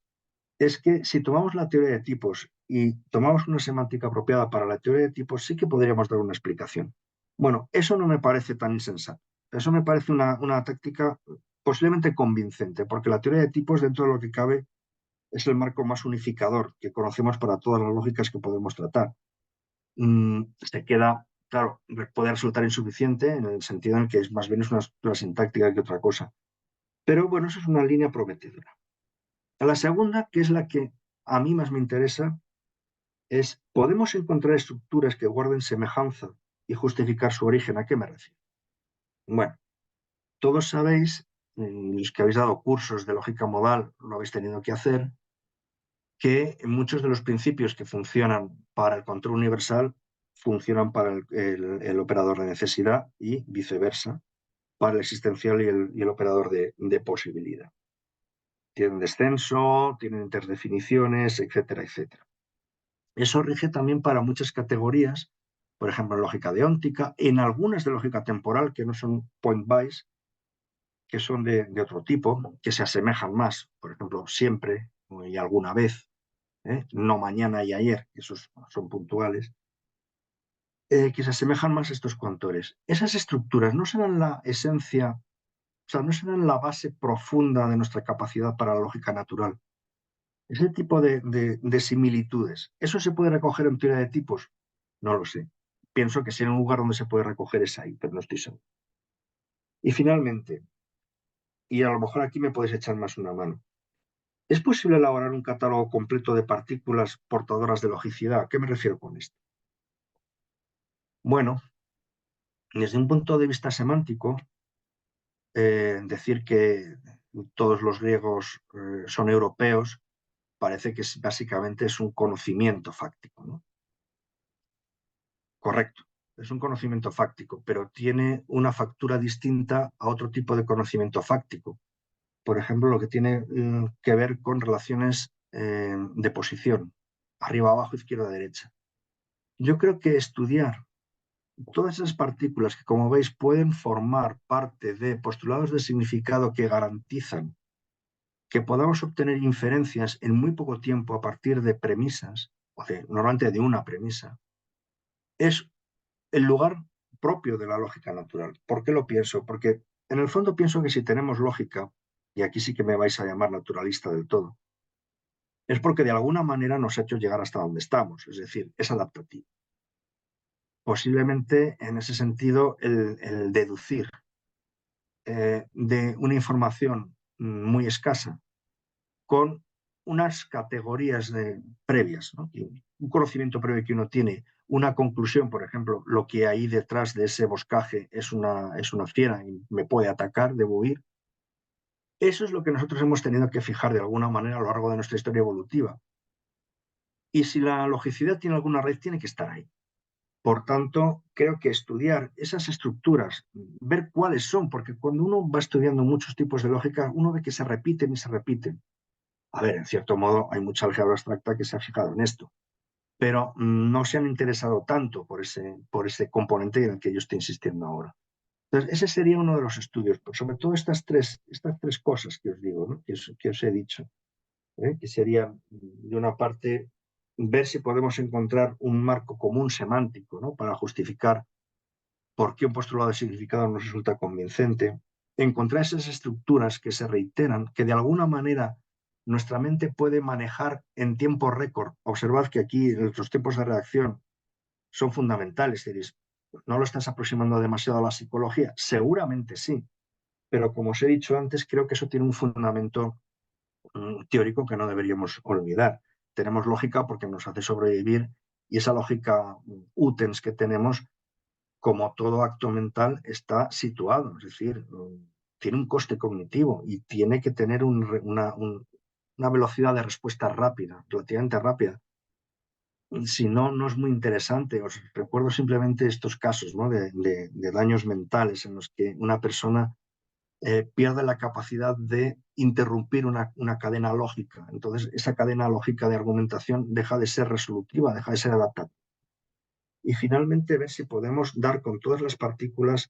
es que si tomamos la teoría de tipos y tomamos una semántica apropiada para la teoría de tipos, sí que podríamos dar una explicación. Bueno, eso no me parece tan insensato. Eso me parece una táctica posiblemente convincente, porque la teoría de tipos, dentro de lo que cabe, es el marco más unificador que conocemos para todas las lógicas que podemos tratar. Se queda, claro, puede resultar insuficiente en el sentido en que es más bien es una estructura sintáctica que otra cosa. Pero bueno, eso es una línea prometedora. La segunda, que es la que a mí más me interesa, es, ¿podemos encontrar estructuras que guarden semejanza y justificar su origen? ¿A qué me refiero? Bueno, todos sabéis, los que habéis dado cursos de lógica modal, lo habéis tenido que hacer, que muchos de los principios que funcionan para el control universal funcionan para el operador de necesidad y viceversa, para el existencial y el operador de posibilidad. Tienen descenso, tienen interdefiniciones, etcétera, etcétera. Eso rige también para muchas categorías, por ejemplo, en lógica deóntica, en algunas de lógica temporal, que no son point-wise, que son de otro tipo, que se asemejan más, por ejemplo, siempre y alguna vez, no mañana y ayer, que esos son puntuales, que se asemejan más a estos contores. Esas estructuras no serán la esencia, o sea, no serán la base profunda de nuestra capacidad para la lógica natural. Ese tipo de similitudes, ¿eso se puede recoger en teoría de tipos? No lo sé. Pienso que si hay un lugar donde se puede recoger es ahí, pero no estoy seguro. Y finalmente, y a lo mejor aquí me podéis echar más una mano, ¿es posible elaborar un catálogo completo de partículas portadoras de logicidad? ¿A qué me refiero con esto? Bueno, desde un punto de vista semántico, decir que todos los griegos son europeos parece que básicamente es un conocimiento fáctico, ¿no? correcto. Es un conocimiento fáctico, pero tiene una factura distinta a otro tipo de conocimiento fáctico. Por ejemplo, lo que tiene que ver con relaciones de posición, arriba, abajo, izquierda, derecha. Yo creo que estudiar todas esas partículas que, como veis, pueden formar parte de postulados de significado que garantizan que podamos obtener inferencias en muy poco tiempo a partir de premisas, normalmente de una premisa, es el lugar propio de la lógica natural. ¿Por qué lo pienso? Porque en el fondo pienso que si tenemos lógica, y aquí sí que me vais a llamar naturalista del todo, es porque de alguna manera nos ha hecho llegar hasta donde estamos, es decir, es adaptativo. Posiblemente en ese sentido el deducir de una información muy escasa con unas categorías previas, ¿no? Un conocimiento previo que uno tiene, una conclusión, por ejemplo, lo que hay detrás de ese boscaje es una fiera y me puede atacar, debo huir. Eso es lo que nosotros hemos tenido que fijar de alguna manera a lo largo de nuestra historia evolutiva. Y si la logicidad tiene alguna raíz, tiene que estar ahí. Por tanto, creo que estudiar esas estructuras, ver cuáles son, porque cuando uno va estudiando muchos tipos de lógica, uno ve que se repiten y se repiten. A ver, en cierto modo, hay mucha álgebra abstracta que se ha fijado en esto, pero no se han interesado tanto por ese componente en el que yo estoy insistiendo ahora. Entonces, ese sería uno de los estudios, pero sobre todo estas tres cosas que os digo, ¿no? que os he dicho, que serían, de una parte, ver si podemos encontrar un marco común semántico, ¿no? Para justificar por qué un postulado de significado nos resulta convincente, encontrar esas estructuras que se reiteran, que de alguna manera nuestra mente puede manejar en tiempo récord. Observad que aquí los tiempos de reacción son fundamentales. Diréis, ¿no lo estás aproximando demasiado a la psicología? Seguramente sí, pero como os he dicho antes, creo que eso tiene un fundamento teórico que no deberíamos olvidar. Tenemos lógica porque nos hace sobrevivir y esa lógica utens que tenemos, como todo acto mental, está situado, es decir, tiene un coste cognitivo y tiene que tener una velocidad de respuesta rápida, relativamente rápida. Si no, no es muy interesante. Os recuerdo simplemente estos casos, ¿no? de daños mentales en los que una persona pierde la capacidad de interrumpir una cadena lógica. Entonces, esa cadena lógica de argumentación deja de ser resolutiva, deja de ser adaptativa. Y finalmente, ver si podemos dar con todas las partículas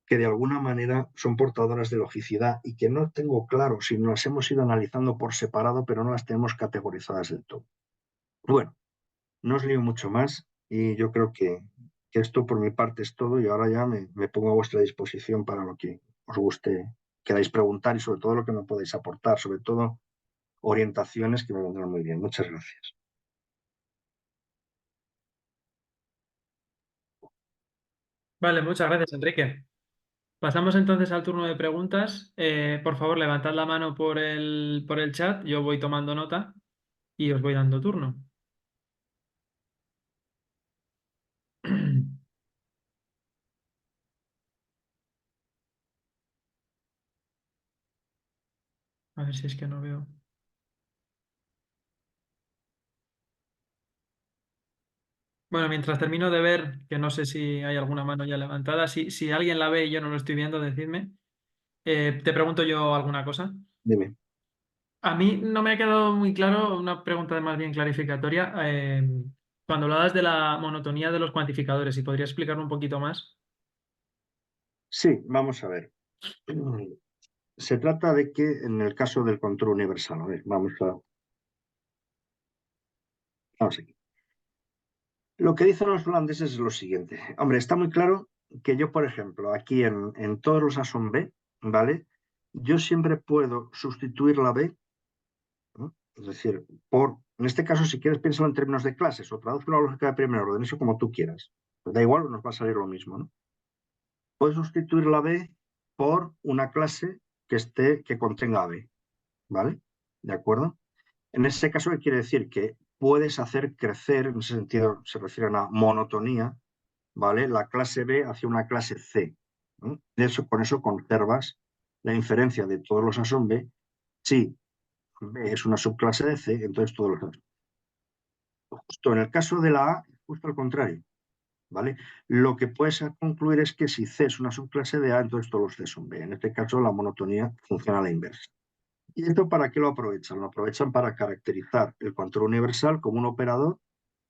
que de alguna manera son portadoras de logicidad y que no tengo claro si no las hemos ido analizando por separado, pero no las tenemos categorizadas del todo. Bueno, no os lío mucho más y yo creo que esto por mi parte es todo y ahora ya me pongo a vuestra disposición para lo que os guste, queráis preguntar y sobre todo lo que me podéis aportar, sobre todo orientaciones que me vendrán muy bien. Muchas gracias. Vale, muchas gracias, Enrique. Pasamos entonces al turno de preguntas. Por favor, levantad la mano por el chat. Yo voy tomando nota y os voy dando turno. A ver si es que no veo. Bueno, mientras termino de ver, que no sé si hay alguna mano ya levantada, si alguien la ve y yo no lo estoy viendo, decidme. Te pregunto yo alguna cosa. Dime. A mí no me ha quedado muy claro, una pregunta más bien clarificatoria. Cuando hablabas de la monotonía de los cuantificadores, ¿y podría explicarlo un poquito más? Sí, vamos a ver. Se trata de que en el caso del control universal, a ver, vamos aquí. Lo que dicen los holandeses es lo siguiente. Hombre, está muy claro que yo, por ejemplo, aquí en todos los A son B, ¿vale? Yo siempre puedo sustituir la B, ¿no? Es decir, en este caso, si quieres, piénsalo en términos de clases o traduzco la lógica de primer orden, eso como tú quieras. Pues da igual, nos va a salir lo mismo, ¿no? Puedes sustituir la B por una clase que contenga B, ¿vale? ¿De acuerdo? En ese caso, ¿qué quiere decir? Que puedes hacer crecer, en ese sentido se refiere a una monotonía, ¿vale? La clase B hacia una clase C. Con eso conservas la inferencia de todos los A son B. Si B es una subclase de C, entonces todos los A. Justo en el caso de la A, justo al contrario. ¿vale? Lo que puedes concluir es que si C es una subclase de A, entonces todos los C son B. En este caso, la monotonía funciona a la inversa. ¿Y esto para qué lo aprovechan? Lo aprovechan para caracterizar el control universal como un operador,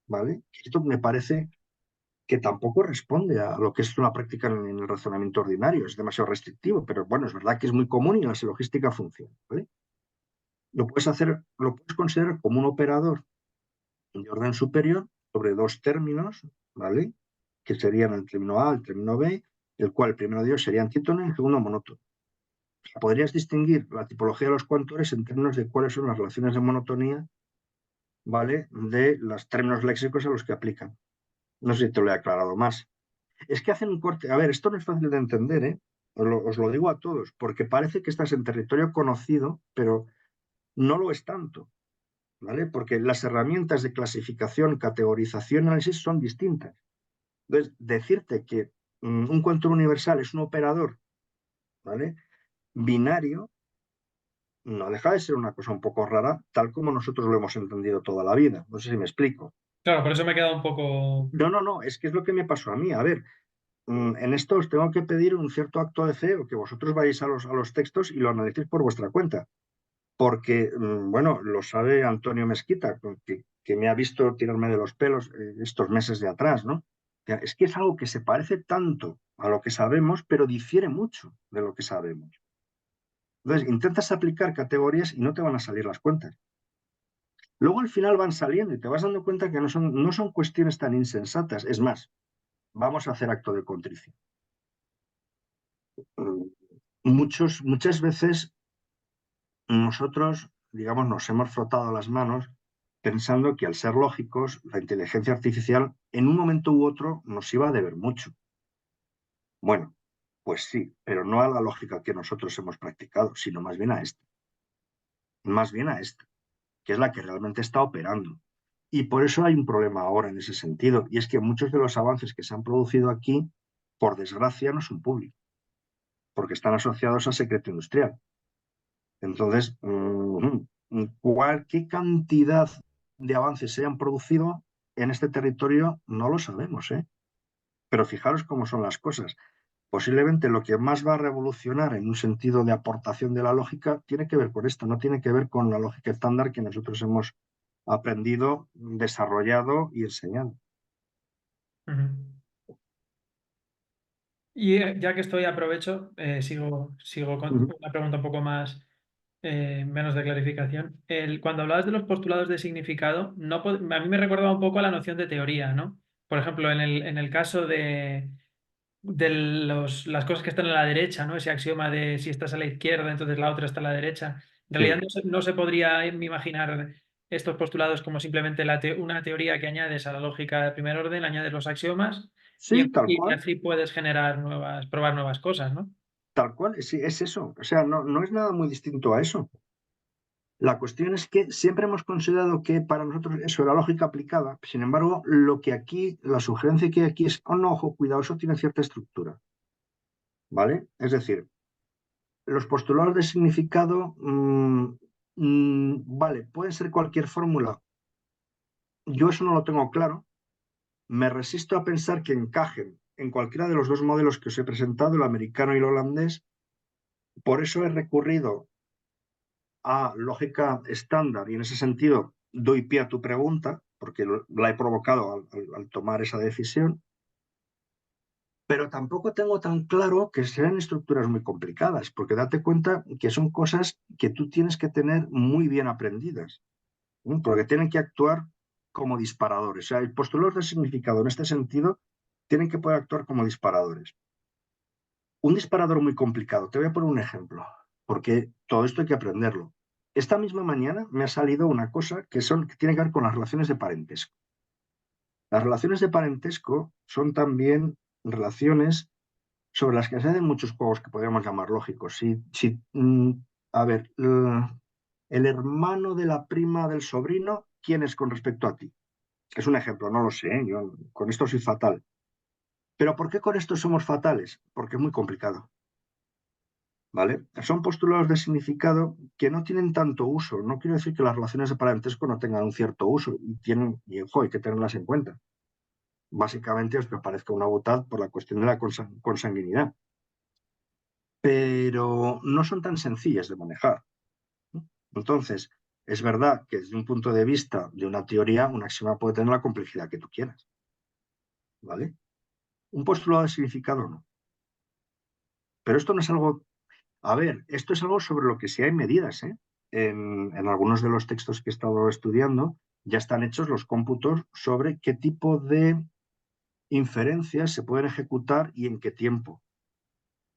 ¿vale? Esto me parece que tampoco responde a lo que es una práctica en el razonamiento ordinario, es demasiado restrictivo, pero bueno, es verdad que es muy común y en la silogística funciona, ¿vale? Lo puedes considerar como un operador de orden superior sobre dos términos, ¿vale? Que serían el término A, el término B, el cual el primero de ellos sería antítono y el segundo monótono. Podrías distinguir la tipología de los cuantores en términos de cuáles son las relaciones de monotonía, ¿vale? De los términos léxicos a los que aplican. No sé si te lo he aclarado más. Es que hacen un corte. A ver, esto no es fácil de entender, ¿eh? Os lo digo a todos, porque parece que estás en territorio conocido, pero no lo es tanto, ¿vale? Porque las herramientas de clasificación, categorización, análisis son distintas. Entonces, decirte que un cuántum universal es un operador, ¿vale? Binario, no deja de ser una cosa un poco rara, tal como nosotros lo hemos entendido toda la vida. No sé si me explico. Claro, por eso me he quedado un poco... No, no, no, es que es lo que me pasó a mí. A ver, en esto os tengo que pedir un cierto acto de fe o que vosotros vayáis a los textos y lo analicéis por vuestra cuenta. Porque, bueno, lo sabe Antonio Mezquita, que me ha visto tirarme de los pelos estos meses de atrás, ¿no? Es que es algo que se parece tanto a lo que sabemos, pero difiere mucho de lo que sabemos. Entonces, intentas aplicar categorías y no te van a salir las cuentas. Luego al final van saliendo y te vas dando cuenta que no son cuestiones tan insensatas. Es más, vamos a hacer acto de contrición. Muchas veces nosotros, digamos, nos hemos frotado las manos pensando que al ser lógicos, la inteligencia artificial en un momento u otro nos iba a deber mucho. Bueno, pues sí, pero no a la lógica que nosotros hemos practicado, sino más bien a esta, que es la que realmente está operando. Y por eso hay un problema ahora en ese sentido, y es que muchos de los avances que se han producido aquí, por desgracia, no son públicos, porque están asociados al secreto industrial. Entonces, ¿qué cantidad de avances se han producido en este territorio? No lo sabemos, ¿eh? Pero fijaros cómo son las cosas. Posiblemente lo que más va a revolucionar en un sentido de aportación de la lógica tiene que ver con esto, no tiene que ver con la lógica estándar que nosotros hemos aprendido, desarrollado y enseñado. Ujú. Y ya que estoy, aprovecho, sigo con Ujú. una pregunta un poco más, menos de clarificación. Cuando hablabas de los postulados de significado, a mí me recordaba un poco a la noción de teoría, ¿no? Por ejemplo, en el caso de las cosas que están a la derecha, ¿no? Ese axioma de si estás a la izquierda, entonces la otra está a la derecha. En Sí, realidad no se podría imaginar estos postulados como simplemente una teoría que añades a la lógica de primer orden, añades los axiomas sí, y así puedes generar probar nuevas cosas, ¿no? tal cual, sí, es eso. O sea, no es nada muy distinto a eso. La cuestión es que siempre hemos considerado que para nosotros eso era lógica aplicada. Sin embargo, la sugerencia que hay aquí es, oh no, ojo, cuidado, eso tiene cierta estructura, ¿vale? Es decir, los postulados de significado, vale, pueden ser cualquier fórmula. Yo eso no lo tengo claro. Me resisto a pensar que encajen en cualquiera de los dos modelos que os he presentado, el americano y el holandés. Por eso he recurrido a lógica estándar y en ese sentido doy pie a tu pregunta, porque la he provocado al tomar esa decisión, pero tampoco tengo tan claro que sean estructuras muy complicadas, porque date cuenta que son cosas que tú tienes que tener muy bien aprendidas, ¿no? Porque tienen que actuar como disparadores. O sea, el postulador de significado en este sentido tienen que poder actuar como disparadores. Un disparador muy complicado. Te voy a poner un ejemplo, porque todo esto hay que aprenderlo. Esta misma mañana me ha salido una cosa que tiene que ver con las relaciones de parentesco. Las relaciones de parentesco son también relaciones sobre las que se hacen muchos juegos que podríamos llamar lógicos. A ver, el hermano de la prima del sobrino, ¿quién es con respecto a ti? Es un ejemplo, no lo sé, ¿eh? Yo con esto soy fatal. ¿Pero por qué con esto somos fatales? Porque es muy complicado. ¿Vale? Son postulados de significado que no tienen tanto uso. No quiero decir que las relaciones de parentesco no tengan un cierto uso y ojo, hay que tenerlas en cuenta. básicamente os parezca una butad por la cuestión de la consanguinidad, pero no son tan sencillas de manejar, ¿no? Entonces, es verdad que desde un punto de vista de una teoría, un axioma puede tener la complejidad que tú quieras, ¿vale? Un postulado de significado no. Pero esto no es algo, a ver, esto es algo sobre lo que sí hay medidas, ¿eh? En algunos de los textos que he estado estudiando ya están hechos los cómputos sobre qué tipo de inferencias se pueden ejecutar y en qué tiempo.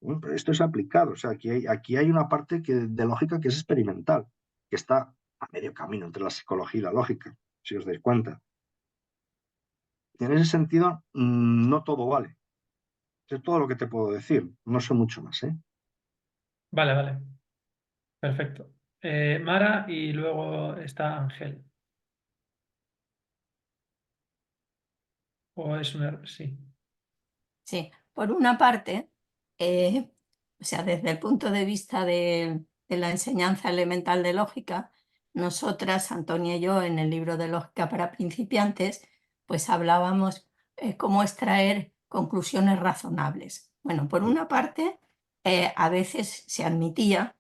Bueno, pero esto es aplicado, o sea, aquí hay una parte de lógica que es experimental, que está a medio camino entre la psicología y la lógica, si os dais cuenta. Y en ese sentido, no todo vale. Es todo lo que te puedo decir, no sé mucho más, ¿eh? Vale, vale. Perfecto. Mara y luego está Ángel. ¿O es un error? Sí. Sí, por una parte, o sea, desde el punto de vista de la enseñanza elemental de lógica, nosotras, Antonia y yo, en el libro de Lógica para Principiantes, pues hablábamos cómo extraer conclusiones razonables. Bueno, por una parte, a veces se admitía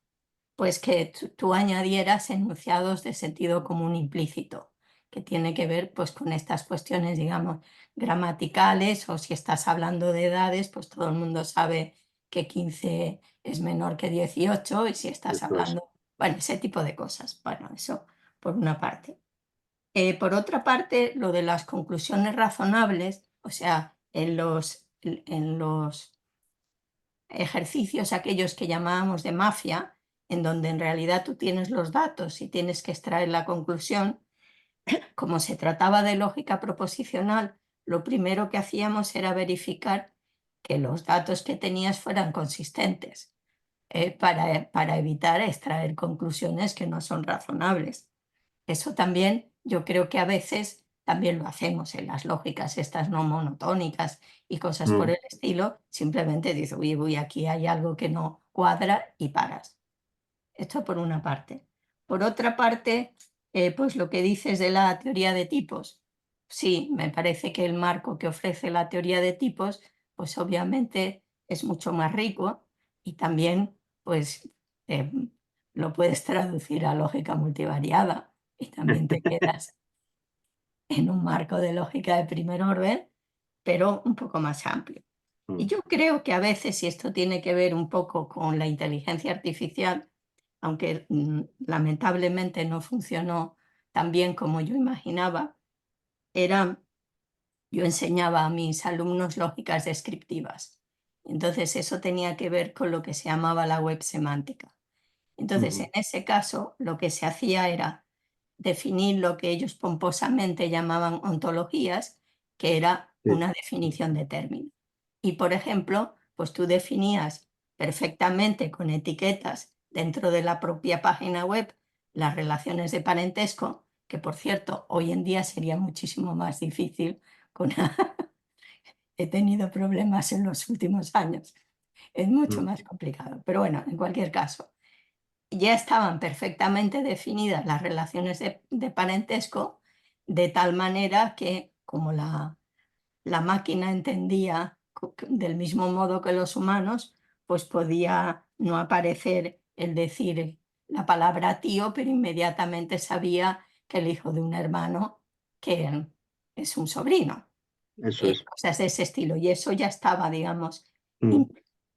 pues que tú añadieras enunciados de sentido común implícito, que tiene que ver pues con estas cuestiones, digamos, gramaticales, o si estás hablando de edades, pues todo el mundo sabe que 15 es menor que 18, y si estás Esto es. hablando, bueno, ese tipo de cosas. Bueno, eso por una parte. Por otra parte, lo de las conclusiones razonables, o sea, en los ejercicios aquellos que llamábamos de mafia, en donde en realidad tú tienes los datos y tienes que extraer la conclusión, como se trataba de lógica proposicional, lo primero que hacíamos era verificar que los datos que tenías fueran consistentes, para evitar extraer conclusiones que no son razonables. Eso también yo creo que a veces también lo hacemos en las lógicas estas no monotónicas y cosas por Mm, el estilo. Simplemente dices, uy, uy, aquí hay algo que no cuadra y paras. Esto por una parte. Por otra parte, pues lo que dices de la teoría de tipos. Sí, me parece que el marco que ofrece la teoría de tipos, pues obviamente es mucho más rico, y también, pues, eh, lo puedes traducir a lógica multivariada y también te quedas en un marco de lógica de primer orden, pero un poco más amplio. Y mm. yo creo que a veces, y esto tiene que ver un poco con la inteligencia artificial, aunque lamentablemente no funcionó tan bien como yo imaginaba, era, yo enseñaba a mis alumnos lógicas descriptivas. Entonces eso tenía que ver con lo que se llamaba la web semántica. Entonces, en Ujú. ese caso, lo que se hacía era definir lo que ellos pomposamente llamaban ontologías, que era Sí, una definición de término. Y, por ejemplo, pues tú definías perfectamente con etiquetas dentro de la propia página web las relaciones de parentesco, que por cierto, hoy en día sería muchísimo más difícil con... He tenido problemas en los últimos años. Es mucho mm, más complicado. Pero bueno, en cualquier caso, ya estaban perfectamente definidas las relaciones de parentesco, de tal manera que, como la máquina entendía del mismo modo que los humanos, pues podía no aparecer el decir la palabra tío, pero inmediatamente sabía que el hijo de un hermano, que es un sobrino, eso es. cosas de ese estilo. Y eso ya estaba, digamos, Mm,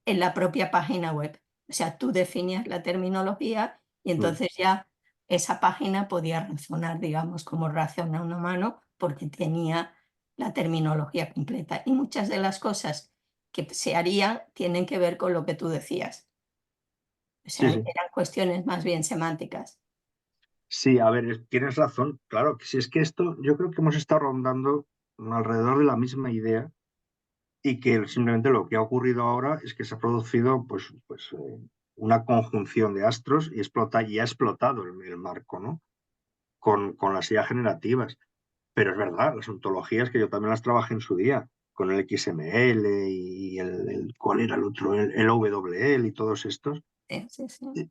en la propia página web. O sea, tú definías la terminología y mm. entonces ya esa página podía razonar, digamos, como raciona un humano, porque tenía la terminología completa. Y muchas de las cosas que se harían tienen que ver con lo que tú decías. O Sí, sea, sí. eran cuestiones más bien semánticas. Sí, a ver, tienes razón. Claro, que si es que esto, yo creo que hemos estado rondando alrededor de la misma idea y que simplemente lo que ha ocurrido ahora es que se ha producido una conjunción de astros y ha explotado el marco, ¿no? Con las IA generativas. Pero es verdad, las ontologías que yo también las trabajé en su día, con el XML y ¿cuál era el otro? El WL y todos estos.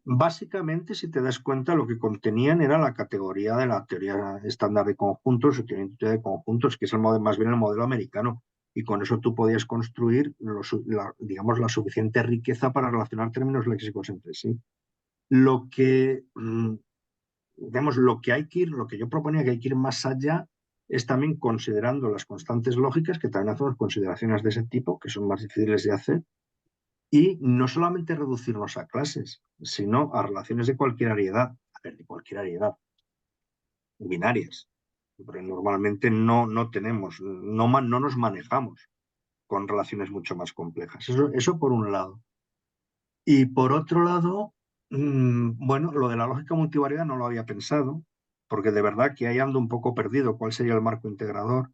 Básicamente, si te das cuenta, lo que contenían era la categoría de la teoría estándar de conjuntos o teoría de conjuntos, que es más bien el modelo americano. Y con eso tú podías construir, digamos, la suficiente riqueza para relacionar términos léxicos entre sí. Lo que, digamos, lo que yo proponía que hay que ir más allá es también considerando las constantes lógicas, que también hacemos consideraciones de ese tipo, que son más difíciles de hacer, y no solamente reducirnos a clases, sino a relaciones de cualquier ariedad, binarias, porque normalmente no nos manejamos con relaciones mucho más complejas. Eso por un lado. Y por otro lado, bueno, lo de la lógica multivariada no lo había pensado, porque de verdad que ahí ando un poco perdido cuál sería el marco integrador.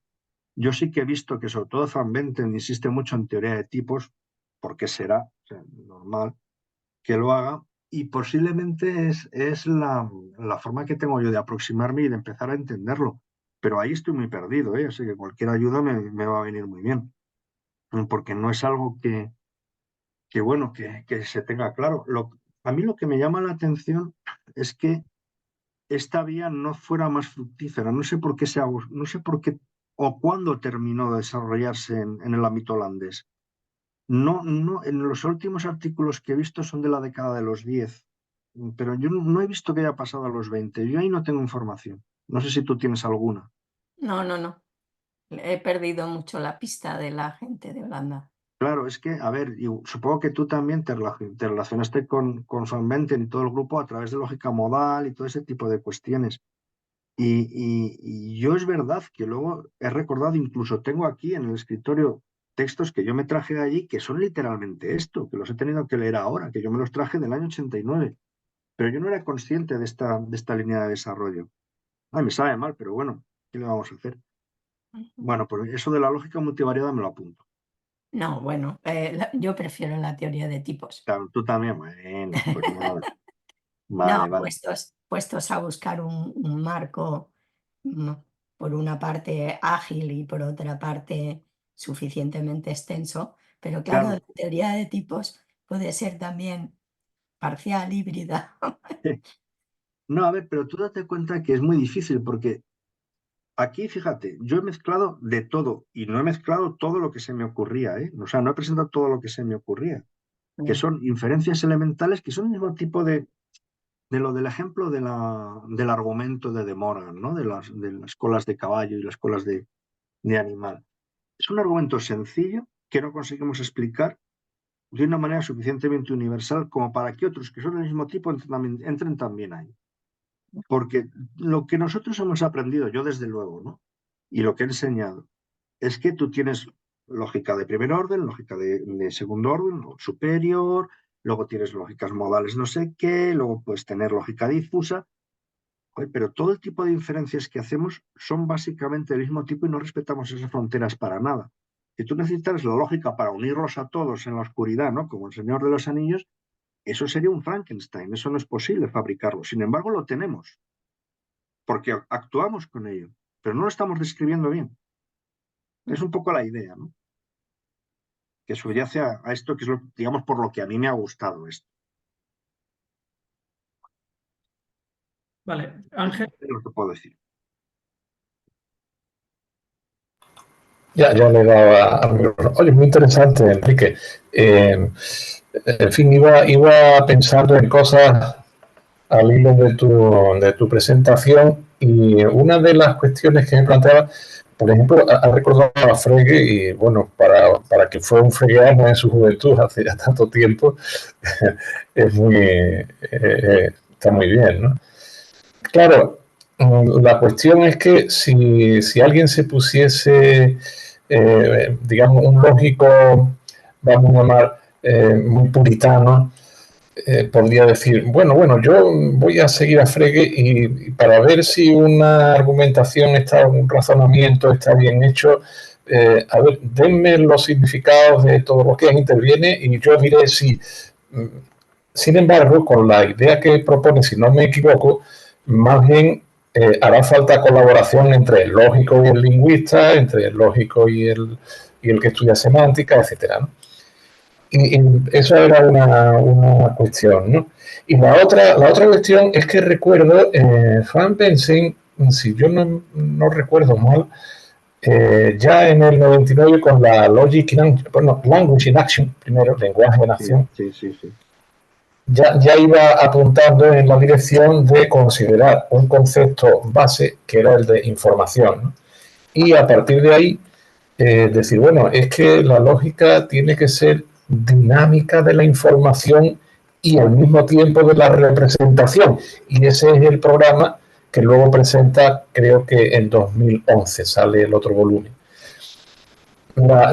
Yo sí que he visto que sobre todo Van Benten insiste mucho en teoría de tipos, porque será, o sea, normal que lo haga, y posiblemente es la forma que tengo yo de aproximarme y de empezar a entenderlo. Pero ahí estoy muy perdido, ¿eh? Así que cualquier ayuda me va a venir muy bien, porque no es algo bueno, que se tenga claro. A mí lo que me llama la atención es que esta vía no fuera más fructífera. No sé por qué no sé por qué o cuándo terminó de desarrollarse en el ámbito holandés. No, en los últimos artículos que he visto son de la década de los 10, pero yo no he visto que haya pasado a los 20. Yo ahí no tengo información. No sé si tú tienes alguna. No. He perdido mucho la pista de la gente de Holanda. Claro, es que, a ver, supongo que tú también te relacionaste con Van Benten y todo el grupo a través de lógica modal y todo ese tipo de cuestiones. Y yo es verdad que luego he recordado, incluso tengo aquí en el escritorio textos que yo me traje de allí que son literalmente esto, que los he tenido que leer ahora, que yo me los traje del año 89. Pero yo no era consciente de esta línea de desarrollo. Ay, me sabe mal, pero bueno, ¿qué le vamos a hacer? Bueno, pues eso de la lógica multivariada me lo apunto. No, bueno, yo prefiero la teoría de tipos. Claro, tú también, bueno, pues nada. No, Vale, vale. puestos a buscar un marco, por una parte ágil y por otra parte suficientemente extenso, pero claro, Claro. la teoría de tipos puede ser también parcial, híbrida. No, a ver, pero tú date cuenta que es muy difícil porque aquí, fíjate, yo he mezclado de todo y no he mezclado todo lo que se me ocurría, ¿eh? O sea, no he presentado todo lo que se me ocurría, que son inferencias elementales que son el mismo tipo de lo del ejemplo del argumento de Morgan, ¿no? De las colas de caballo y las colas de animal. Es un argumento sencillo que no conseguimos explicar de una manera suficientemente universal como para que otros que son del mismo tipo entren también ahí. Porque lo que nosotros hemos aprendido, yo desde luego, ¿no? Y lo que he enseñado, es que tú tienes lógica de primer orden, lógica de segundo orden, o superior, luego tienes lógicas modales no sé qué, luego puedes tener lógica difusa, pero todo el tipo de inferencias que hacemos son básicamente del mismo tipo y no respetamos esas fronteras para nada. Si tú necesitas la lógica para unirlos a todos en la oscuridad, ¿no? Como el Señor de los Anillos, eso sería un Frankenstein, eso no es posible fabricarlo. Sin embargo, lo tenemos, porque actuamos con ello, pero no lo estamos describiendo bien. Es un poco la idea, ¿no? Que subyace a esto, que es, digamos, por lo que a mí me ha gustado esto. Vale, Ángel. Es lo que puedo decir. Ya le he dado a mi... Oye, muy interesante, Enrique. En fin, iba pensando en cosas al hilo de tu presentación y una de las cuestiones que me planteaba, por ejemplo, ha recordado a Frege y, bueno, para que fue un fregueano en su juventud hace ya tanto tiempo, está muy bien, ¿no? Claro, la cuestión es que si alguien se pusiese, digamos, un lógico, vamos a llamar, muy puritano, podría decir, bueno, yo voy a seguir a Frege y para ver si una argumentación un razonamiento está bien hecho, a ver, denme los significados de todo lo que interviene y yo diré si... Sin embargo, con la idea que propone, si no me equivoco, más bien hará falta colaboración entre el lógico y el lingüista, entre el lógico y el que estudia semántica, etcétera, ¿no? Y eso era una cuestión, ¿no? Y la otra cuestión es que recuerdo, Van Benzen, si yo no recuerdo mal, ya en el 99 con la Language in Action, primero, lenguaje en acción, Sí. ya iba apuntando en la dirección de considerar un concepto base que era el de información, ¿no? Y a partir de ahí decir, bueno, es que la lógica tiene que ser dinámica de la información y al mismo tiempo de la representación. Y ese es el programa que luego presenta, creo que en 2011 sale el otro volumen.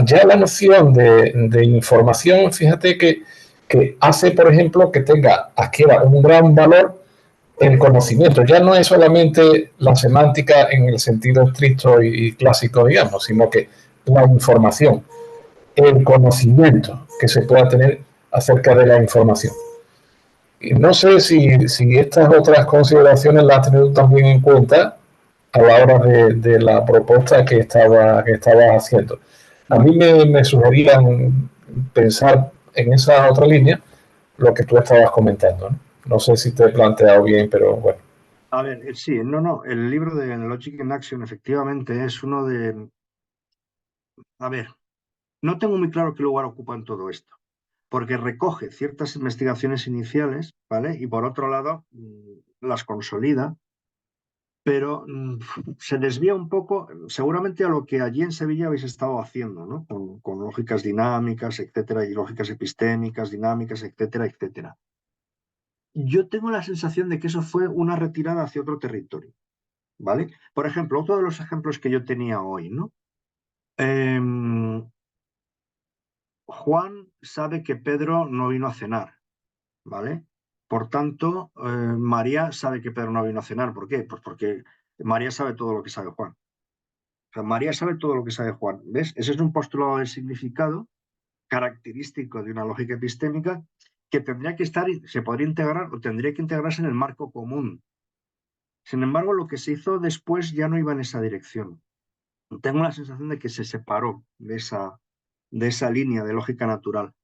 Ya la noción de información, fíjate que hace, por ejemplo, que adquiera un gran valor el conocimiento. Ya no es solamente la semántica en el sentido estricto y clásico, digamos, sino que la información, el conocimiento que se pueda tener acerca de la información. Y no sé si estas otras consideraciones las has tenido también en cuenta a la hora de la propuesta que estabas haciendo. A mí me sugerían pensar en esa otra línea lo que tú estabas comentando, ¿no? No sé si te he planteado bien, pero bueno. A ver, sí, el libro de Logic in Action efectivamente es uno de... A ver, no tengo muy claro qué lugar ocupa en todo esto, porque recoge ciertas investigaciones iniciales, ¿vale? Y por otro lado, las consolida, pero se desvía un poco, seguramente a lo que allí en Sevilla habéis estado haciendo, ¿no? Con lógicas dinámicas, etcétera, y lógicas epistémicas, dinámicas, etcétera, etcétera. Yo tengo la sensación de que eso fue una retirada hacia otro territorio, ¿vale? Por ejemplo, otro de los ejemplos que yo tenía hoy, ¿no? Juan sabe que Pedro no vino a cenar, ¿vale? Por tanto, María sabe que Pedro no vino a cenar. ¿Por qué? Pues porque María sabe todo lo que sabe Juan. O sea, María sabe todo lo que sabe Juan. ¿Ves? Ese es un postulado de significado característico de una lógica epistémica que tendría que estar, se podría integrar o tendría que integrarse en el marco común. Sin embargo, lo que se hizo después ya no iba en esa dirección. Tengo la sensación de que se separó de esa línea de lógica natural.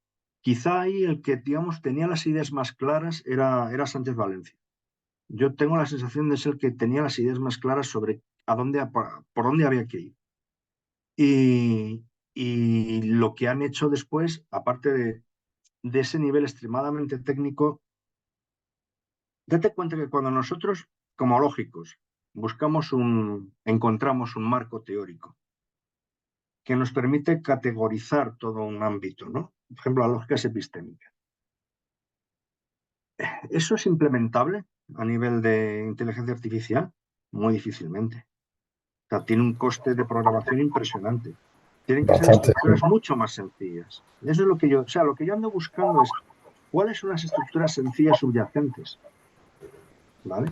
Quizá ahí el que, digamos, tenía las ideas más claras era Sánchez Valencia. Yo tengo la sensación de ser el que tenía las ideas más claras sobre por dónde había que ir. Y lo que han hecho después, aparte de ese nivel extremadamente técnico, date cuenta que cuando nosotros, como lógicos, encontramos un marco teórico que nos permite categorizar todo un ámbito, ¿no? Por ejemplo, la lógica es epistémica. ¿Eso es implementable a nivel de inteligencia artificial? Muy difícilmente. O sea, tiene un coste de programación impresionante. Tienen que ser estructuras mucho más sencillas. Eso es lo que yo ando buscando es cuáles son las estructuras sencillas subyacentes, ¿vale?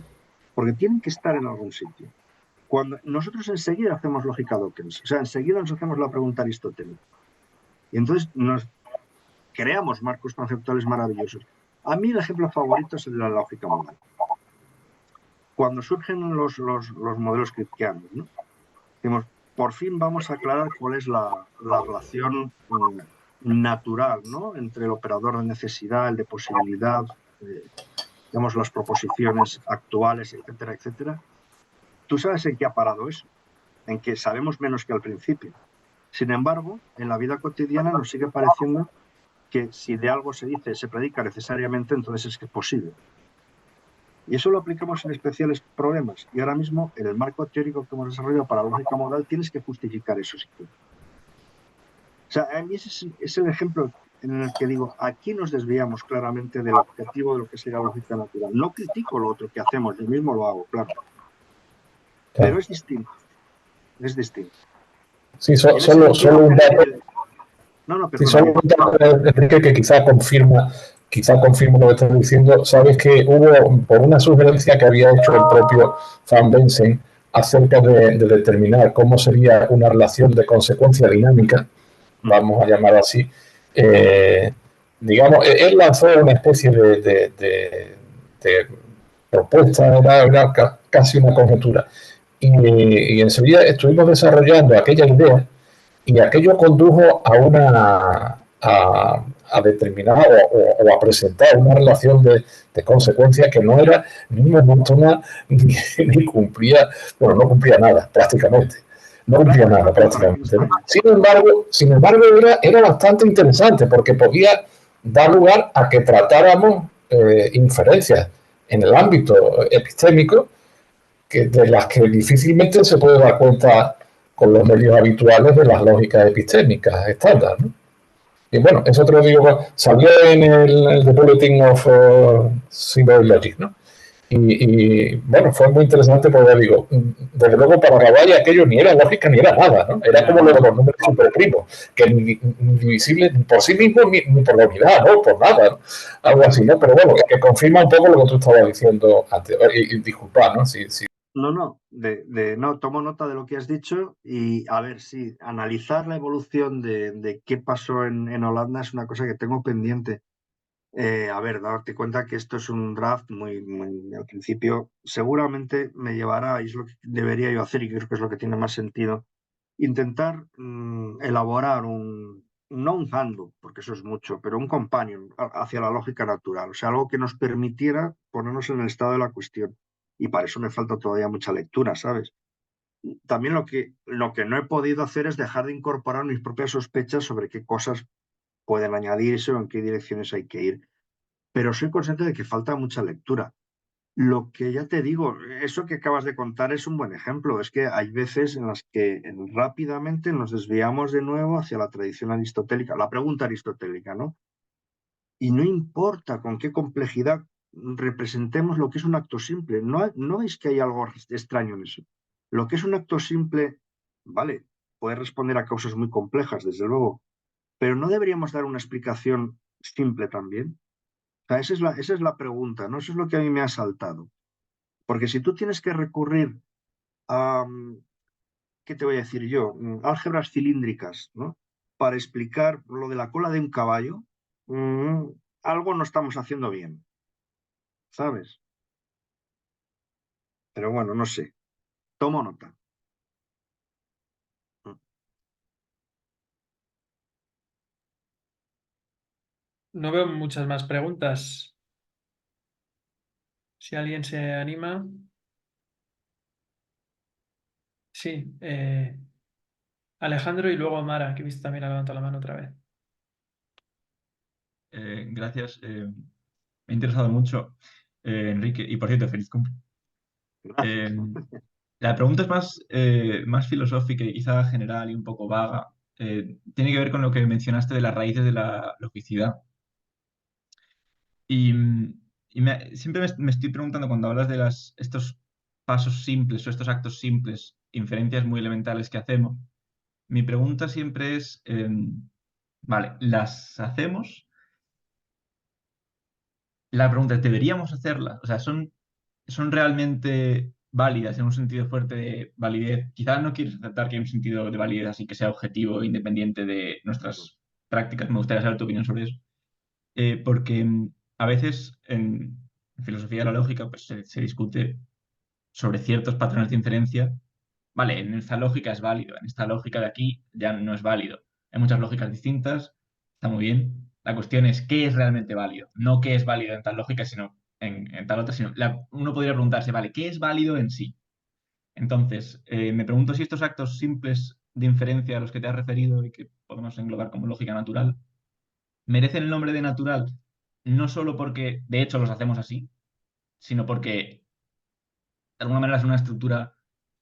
Porque tienen que estar en algún sitio. Cuando nosotros enseguida hacemos lógica Dawkins, o sea, enseguida nos hacemos la pregunta aristotélica. Y entonces nos creamos marcos conceptuales maravillosos. A mí el ejemplo favorito es el de la lógica modal. Cuando surgen los modelos kripkeanos, ¿no? Decimos, por fin vamos a aclarar cuál es la relación natural, ¿no? Entre el operador de necesidad, el de posibilidad, digamos, las proposiciones actuales, etcétera, etcétera. ¿Tú sabes en qué ha parado eso? En que sabemos menos que al principio. Sin embargo, en la vida cotidiana nos sigue pareciendo que si de algo se dice, se predica necesariamente, entonces es que es posible. Y eso lo aplicamos en especiales problemas. Y ahora mismo, en el marco teórico que hemos desarrollado para la lógica modal, tienes que justificar eso. O sea, a mí ese es el ejemplo en el que digo, aquí nos desviamos claramente del objetivo de lo que sería la lógica natural. No critico lo otro que hacemos, yo mismo lo hago, claro. Pero es distinto. Es distinto. Sí, solo un dato. No, Sí, solo un dato, Enrique, que quizá confirma lo que estás diciendo. Sabes que hubo, por una sugerencia que había hecho el propio Van Benzen acerca de determinar cómo sería una relación de consecuencia dinámica, vamos a llamar así, digamos, él lanzó una especie de propuesta, era casi una conjetura. Y en Sevilla estuvimos desarrollando aquella idea y aquello condujo a a determinar o a presentar una relación de consecuencia que no era ni monótona ni cumplía, bueno, no cumplía nada prácticamente. No cumplía nada prácticamente, ¿no? Sin embargo era bastante interesante porque podía dar lugar a que tratáramos inferencias en el ámbito epistémico de las que difícilmente se puede dar cuenta con los medios habituales de las lógicas epistémicas estándar, ¿no? Y bueno, eso te lo digo, salió en el The Bulletin of Symbolic Logic, ¿no? Y bueno, fue muy interesante porque digo, desde luego para Gabay aquello ni era lógica ni era nada, ¿no? Era como lo de los números superprimos, que ni divisibles ni por sí mismos ni por la unidad, ¿no? Por nada, ¿no? Algo así, ¿no? Pero bueno, que confirma un poco lo que tú estabas diciendo antes. Y disculpa, ¿no? Sí. No, no, tomo nota de lo que has dicho y a ver, sí, analizar la evolución de qué pasó en Holanda es una cosa que tengo pendiente. A ver, darte cuenta que esto es un draft muy al principio. Seguramente me llevará, y es lo que debería yo hacer, y creo que es lo que tiene más sentido, intentar elaborar no un handbook, porque eso es mucho, pero un companion hacia la lógica natural. O sea, algo que nos permitiera ponernos en el estado de la cuestión. Y para eso me falta todavía mucha lectura, ¿sabes? También lo que no he podido hacer es dejar de incorporar mis propias sospechas sobre qué cosas pueden añadirse o en qué direcciones hay que ir, pero soy consciente de que falta mucha lectura. Lo que ya te digo, eso que acabas de contar es un buen ejemplo. Es que hay veces en las que rápidamente nos desviamos de nuevo hacia la tradición aristotélica, la pregunta aristotélica, ¿no? Y no importa con qué complejidad representemos lo que es un acto simple. ¿No veis que hay algo extraño en eso? Lo que es un acto simple, vale, puede responder a causas muy complejas, desde luego, pero ¿no deberíamos dar una explicación simple también? O sea, esa es la pregunta, ¿no? Eso es lo que a mí me ha saltado. Porque si tú tienes que recurrir a, ¿qué te voy a decir yo? Álgebras cilíndricas, ¿no? Para explicar lo de la cola de un caballo, algo no estamos haciendo bien, ¿sabes? Pero bueno, no sé. Tomo nota. No veo muchas más preguntas. Si alguien se anima. Sí, Alejandro y luego Mara, que he visto también ha levantado la mano otra vez. Gracias. Me ha interesado mucho, Enrique. Y por cierto, feliz cumple. La pregunta es más filosófica y quizá general y un poco vaga. Tiene que ver con lo que mencionaste de las raíces de la logicidad. Y, siempre me estoy preguntando cuando hablas de estos pasos simples o estos actos simples, inferencias muy elementales que hacemos, mi pregunta siempre es, vale, ¿las hacemos? La pregunta es, ¿deberíamos hacerlas? O sea, ¿son realmente válidas en un sentido fuerte de validez? Quizás no quieres aceptar que hay un sentido de validez así que sea objetivo, independiente de nuestras prácticas. Me gustaría saber tu opinión sobre eso. Porque a veces en filosofía de la lógica pues, se discute sobre ciertos patrones de inferencia. Vale, en esta lógica es válido, en esta lógica de aquí ya no es válido. Hay muchas lógicas distintas, está muy bien. La cuestión es qué es realmente válido, no qué es válido en tal lógica, sino en tal otra, sino uno podría preguntarse, vale, ¿qué es válido en sí? Entonces, me pregunto si estos actos simples de inferencia a los que te has referido y que podemos englobar como lógica natural, merecen el nombre de natural no solo porque de hecho los hacemos así, sino porque de alguna manera es una estructura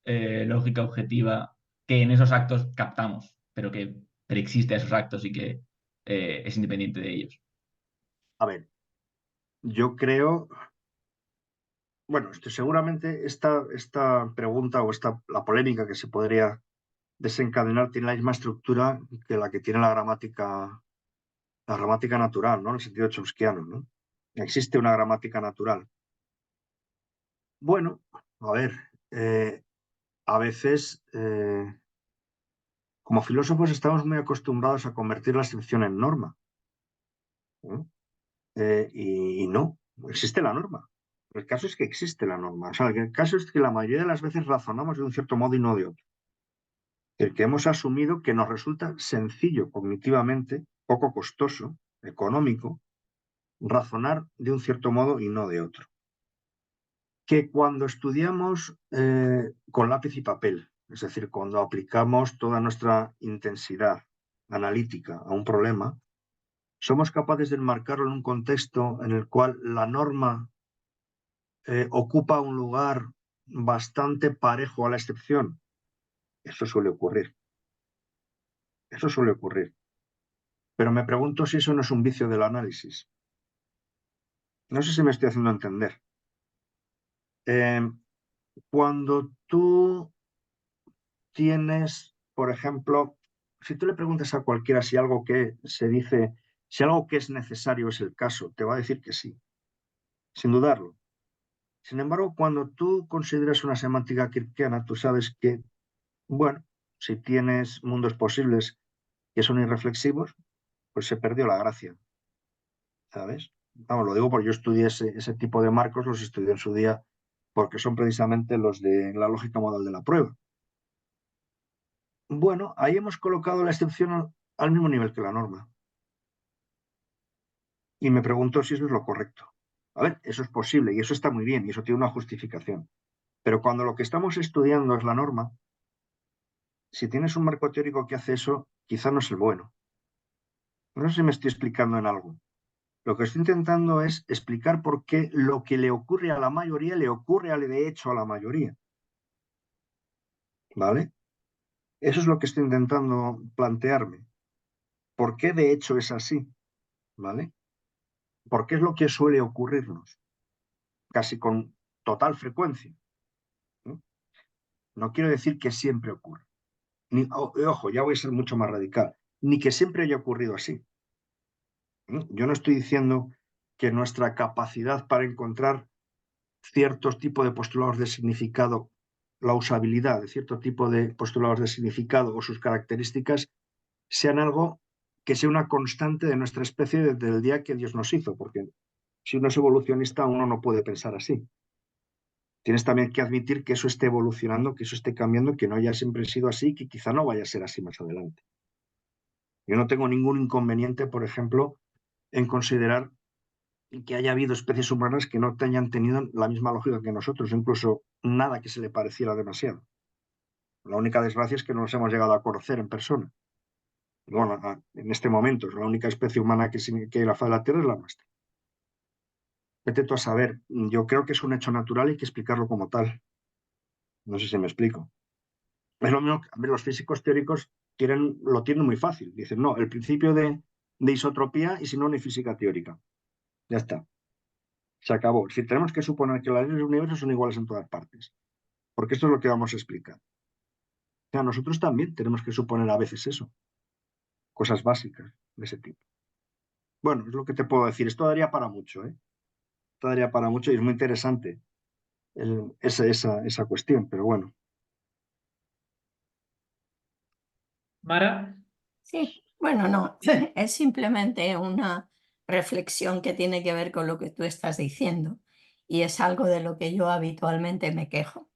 lógica objetiva que en esos actos captamos, pero que preexiste a esos actos y que es independiente de ellos. A ver, yo creo, bueno, seguramente esta pregunta o la polémica que se podría desencadenar tiene la misma estructura que la que tiene la gramática natural, ¿no? En el sentido chomskiano, ¿no? Existe una gramática natural. Bueno, a ver, a veces como filósofos estamos muy acostumbrados a convertir la excepción en norma. Y no, existe la norma. El caso es que existe la norma. O sea, el caso es que la mayoría de las veces razonamos de un cierto modo y no de otro. El que hemos asumido que nos resulta sencillo cognitivamente, poco costoso, económico, razonar de un cierto modo y no de otro. Que cuando estudiamos con lápiz y papel, es decir, cuando aplicamos toda nuestra intensidad analítica a un problema, somos capaces de enmarcarlo en un contexto en el cual la norma ocupa un lugar bastante parejo a la excepción. Eso suele ocurrir. Eso suele ocurrir. Pero me pregunto si eso no es un vicio del análisis. No sé si me estoy haciendo entender. Cuando tú tienes, por ejemplo, si tú le preguntas a cualquiera si algo que se dice, si algo que es necesario es el caso, te va a decir que sí, sin dudarlo. Sin embargo, cuando tú consideras una semántica kirchhofferiana, tú sabes que, bueno, si tienes mundos posibles que son irreflexivos, pues se perdió la gracia, ¿sabes? Vamos, lo digo porque yo estudié ese tipo de marcos, los estudié en su día, porque son precisamente los de la lógica modal de la prueba. Bueno, ahí hemos colocado la excepción al mismo nivel que la norma. Y me pregunto si eso es lo correcto. A ver, eso es posible y eso está muy bien y eso tiene una justificación. Pero cuando lo que estamos estudiando es la norma, si tienes un marco teórico que hace eso, quizá no es el bueno. No sé si me estoy explicando en algo. Lo que estoy intentando es explicar por qué lo que le ocurre a la mayoría le ocurre de hecho a la mayoría. ¿Vale? Eso es lo que estoy intentando plantearme. ¿Por qué de hecho es así? ¿Vale? ¿Por qué es lo que suele ocurrirnos? Casi con total frecuencia. ¿No? No quiero decir que siempre ocurra. Ojo, ya voy a ser mucho más radical. Ni que siempre haya ocurrido así. ¿No? Yo no estoy diciendo que nuestra capacidad para encontrar ciertos tipos de postulados de significado, la usabilidad de cierto tipo de postulados de significado o sus características sean algo que sea una constante de nuestra especie desde el día que Dios nos hizo, porque si uno es evolucionista, uno no puede pensar así. Tienes también que admitir que eso esté evolucionando, que eso esté cambiando, que no haya siempre sido así, que quizá no vaya a ser así más adelante. Yo no tengo ningún inconveniente, por ejemplo, en considerar que haya habido especies humanas que no hayan tenido la misma lógica que nosotros, incluso nada que se le pareciera demasiado. La única desgracia es que no nos hemos llegado a conocer en persona. Bueno, en este momento, la única especie humana que hay en la faz de la Tierra es la nuestra. Vete tú a saber, yo creo que es un hecho natural y hay que explicarlo como tal. No sé si me explico. Es lo mismo, a ver, los físicos teóricos lo tienen muy fácil. Dicen, no, el principio de isotropía y si no, no hay física teórica. Ya está. Se acabó. Si tenemos que suponer que las leyes del universo son iguales en todas partes. Porque esto es lo que vamos a explicar. O sea, nosotros también tenemos que suponer a veces eso. Cosas básicas de ese tipo. Bueno, es lo que te puedo decir. Esto daría para mucho, ¿eh? Esto daría para mucho y es muy interesante esa cuestión, pero bueno. Mara, Sí, bueno, no, es simplemente una reflexión que tiene que ver con lo que tú estás diciendo y es algo de lo que yo habitualmente me quejo.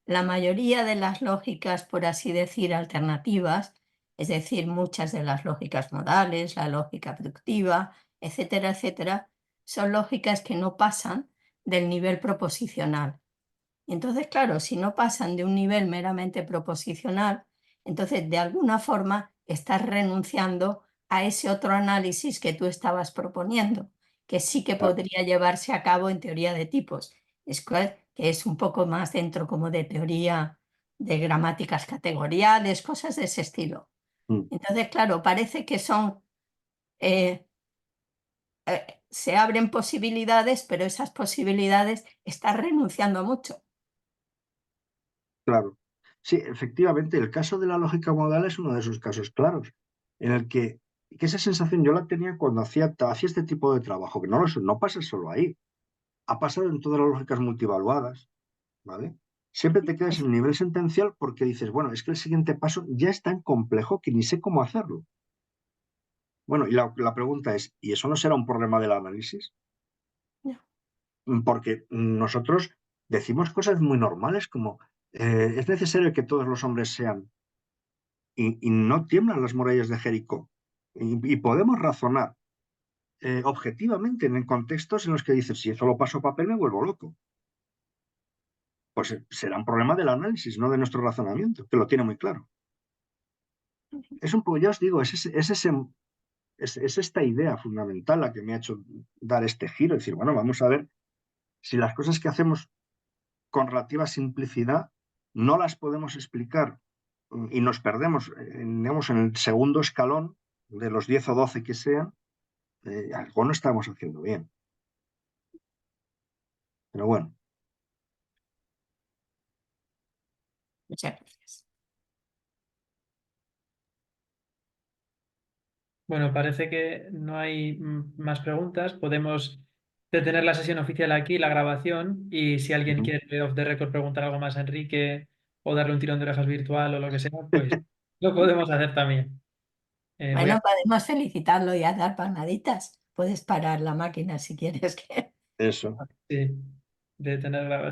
La mayoría de las lógicas, por así decir, alternativas, es decir, muchas de las lógicas modales, la lógica productiva, etcétera, etcétera, son lógicas que no pasan del nivel proposicional. Entonces, claro, si no pasan de un nivel meramente proposicional, entonces de alguna forma estás renunciando a ese otro análisis que tú estabas proponiendo, que sí que Claro. podría llevarse a cabo en teoría de tipos, que es un poco más dentro como de teoría de gramáticas categoriales, cosas de ese estilo. Mm, Entonces, claro, parece que eh, se abren posibilidades, pero esas posibilidades están renunciando a mucho. claro. Sí, efectivamente, el caso de la lógica modal es uno de esos casos claros, en el que esa sensación yo la tenía cuando hacía este tipo de trabajo, que no pasa solo ahí, ha pasado en todas las lógicas multivaluadas, ¿vale? Siempre te quedas en el nivel sentencial porque dices, bueno, es que el siguiente paso ya es tan complejo que ni sé cómo hacerlo. Bueno, y la pregunta es, ¿y eso no será un problema del análisis? No. Porque nosotros decimos cosas muy normales como es necesario que todos los hombres sean y no tiemblan las murallas de Jericó y podemos razonar objetivamente en contextos en los que dices, si eso lo paso a papel me vuelvo loco. Pues será un problema del análisis, no de nuestro razonamiento, que lo tiene muy claro. Es un poco, ya os digo, es esta idea fundamental la que me ha hecho dar este giro, decir, bueno, vamos a ver si las cosas que hacemos con relativa simplicidad no las podemos explicar y nos perdemos, digamos, en el segundo escalón de los 10 o 12 que sean, algo no estamos haciendo bien. Pero bueno. Muchas gracias. Bueno, parece que no hay más preguntas. Podemos detener la sesión oficial aquí, la grabación, y si alguien quiere off the record preguntar algo más a Enrique o darle un tirón de orejas virtual o lo que sea, pues lo podemos hacer también. Bueno, podemos felicitarlo y a dar palmaditas. Puedes parar la máquina si quieres que... Eso. Sí, detener la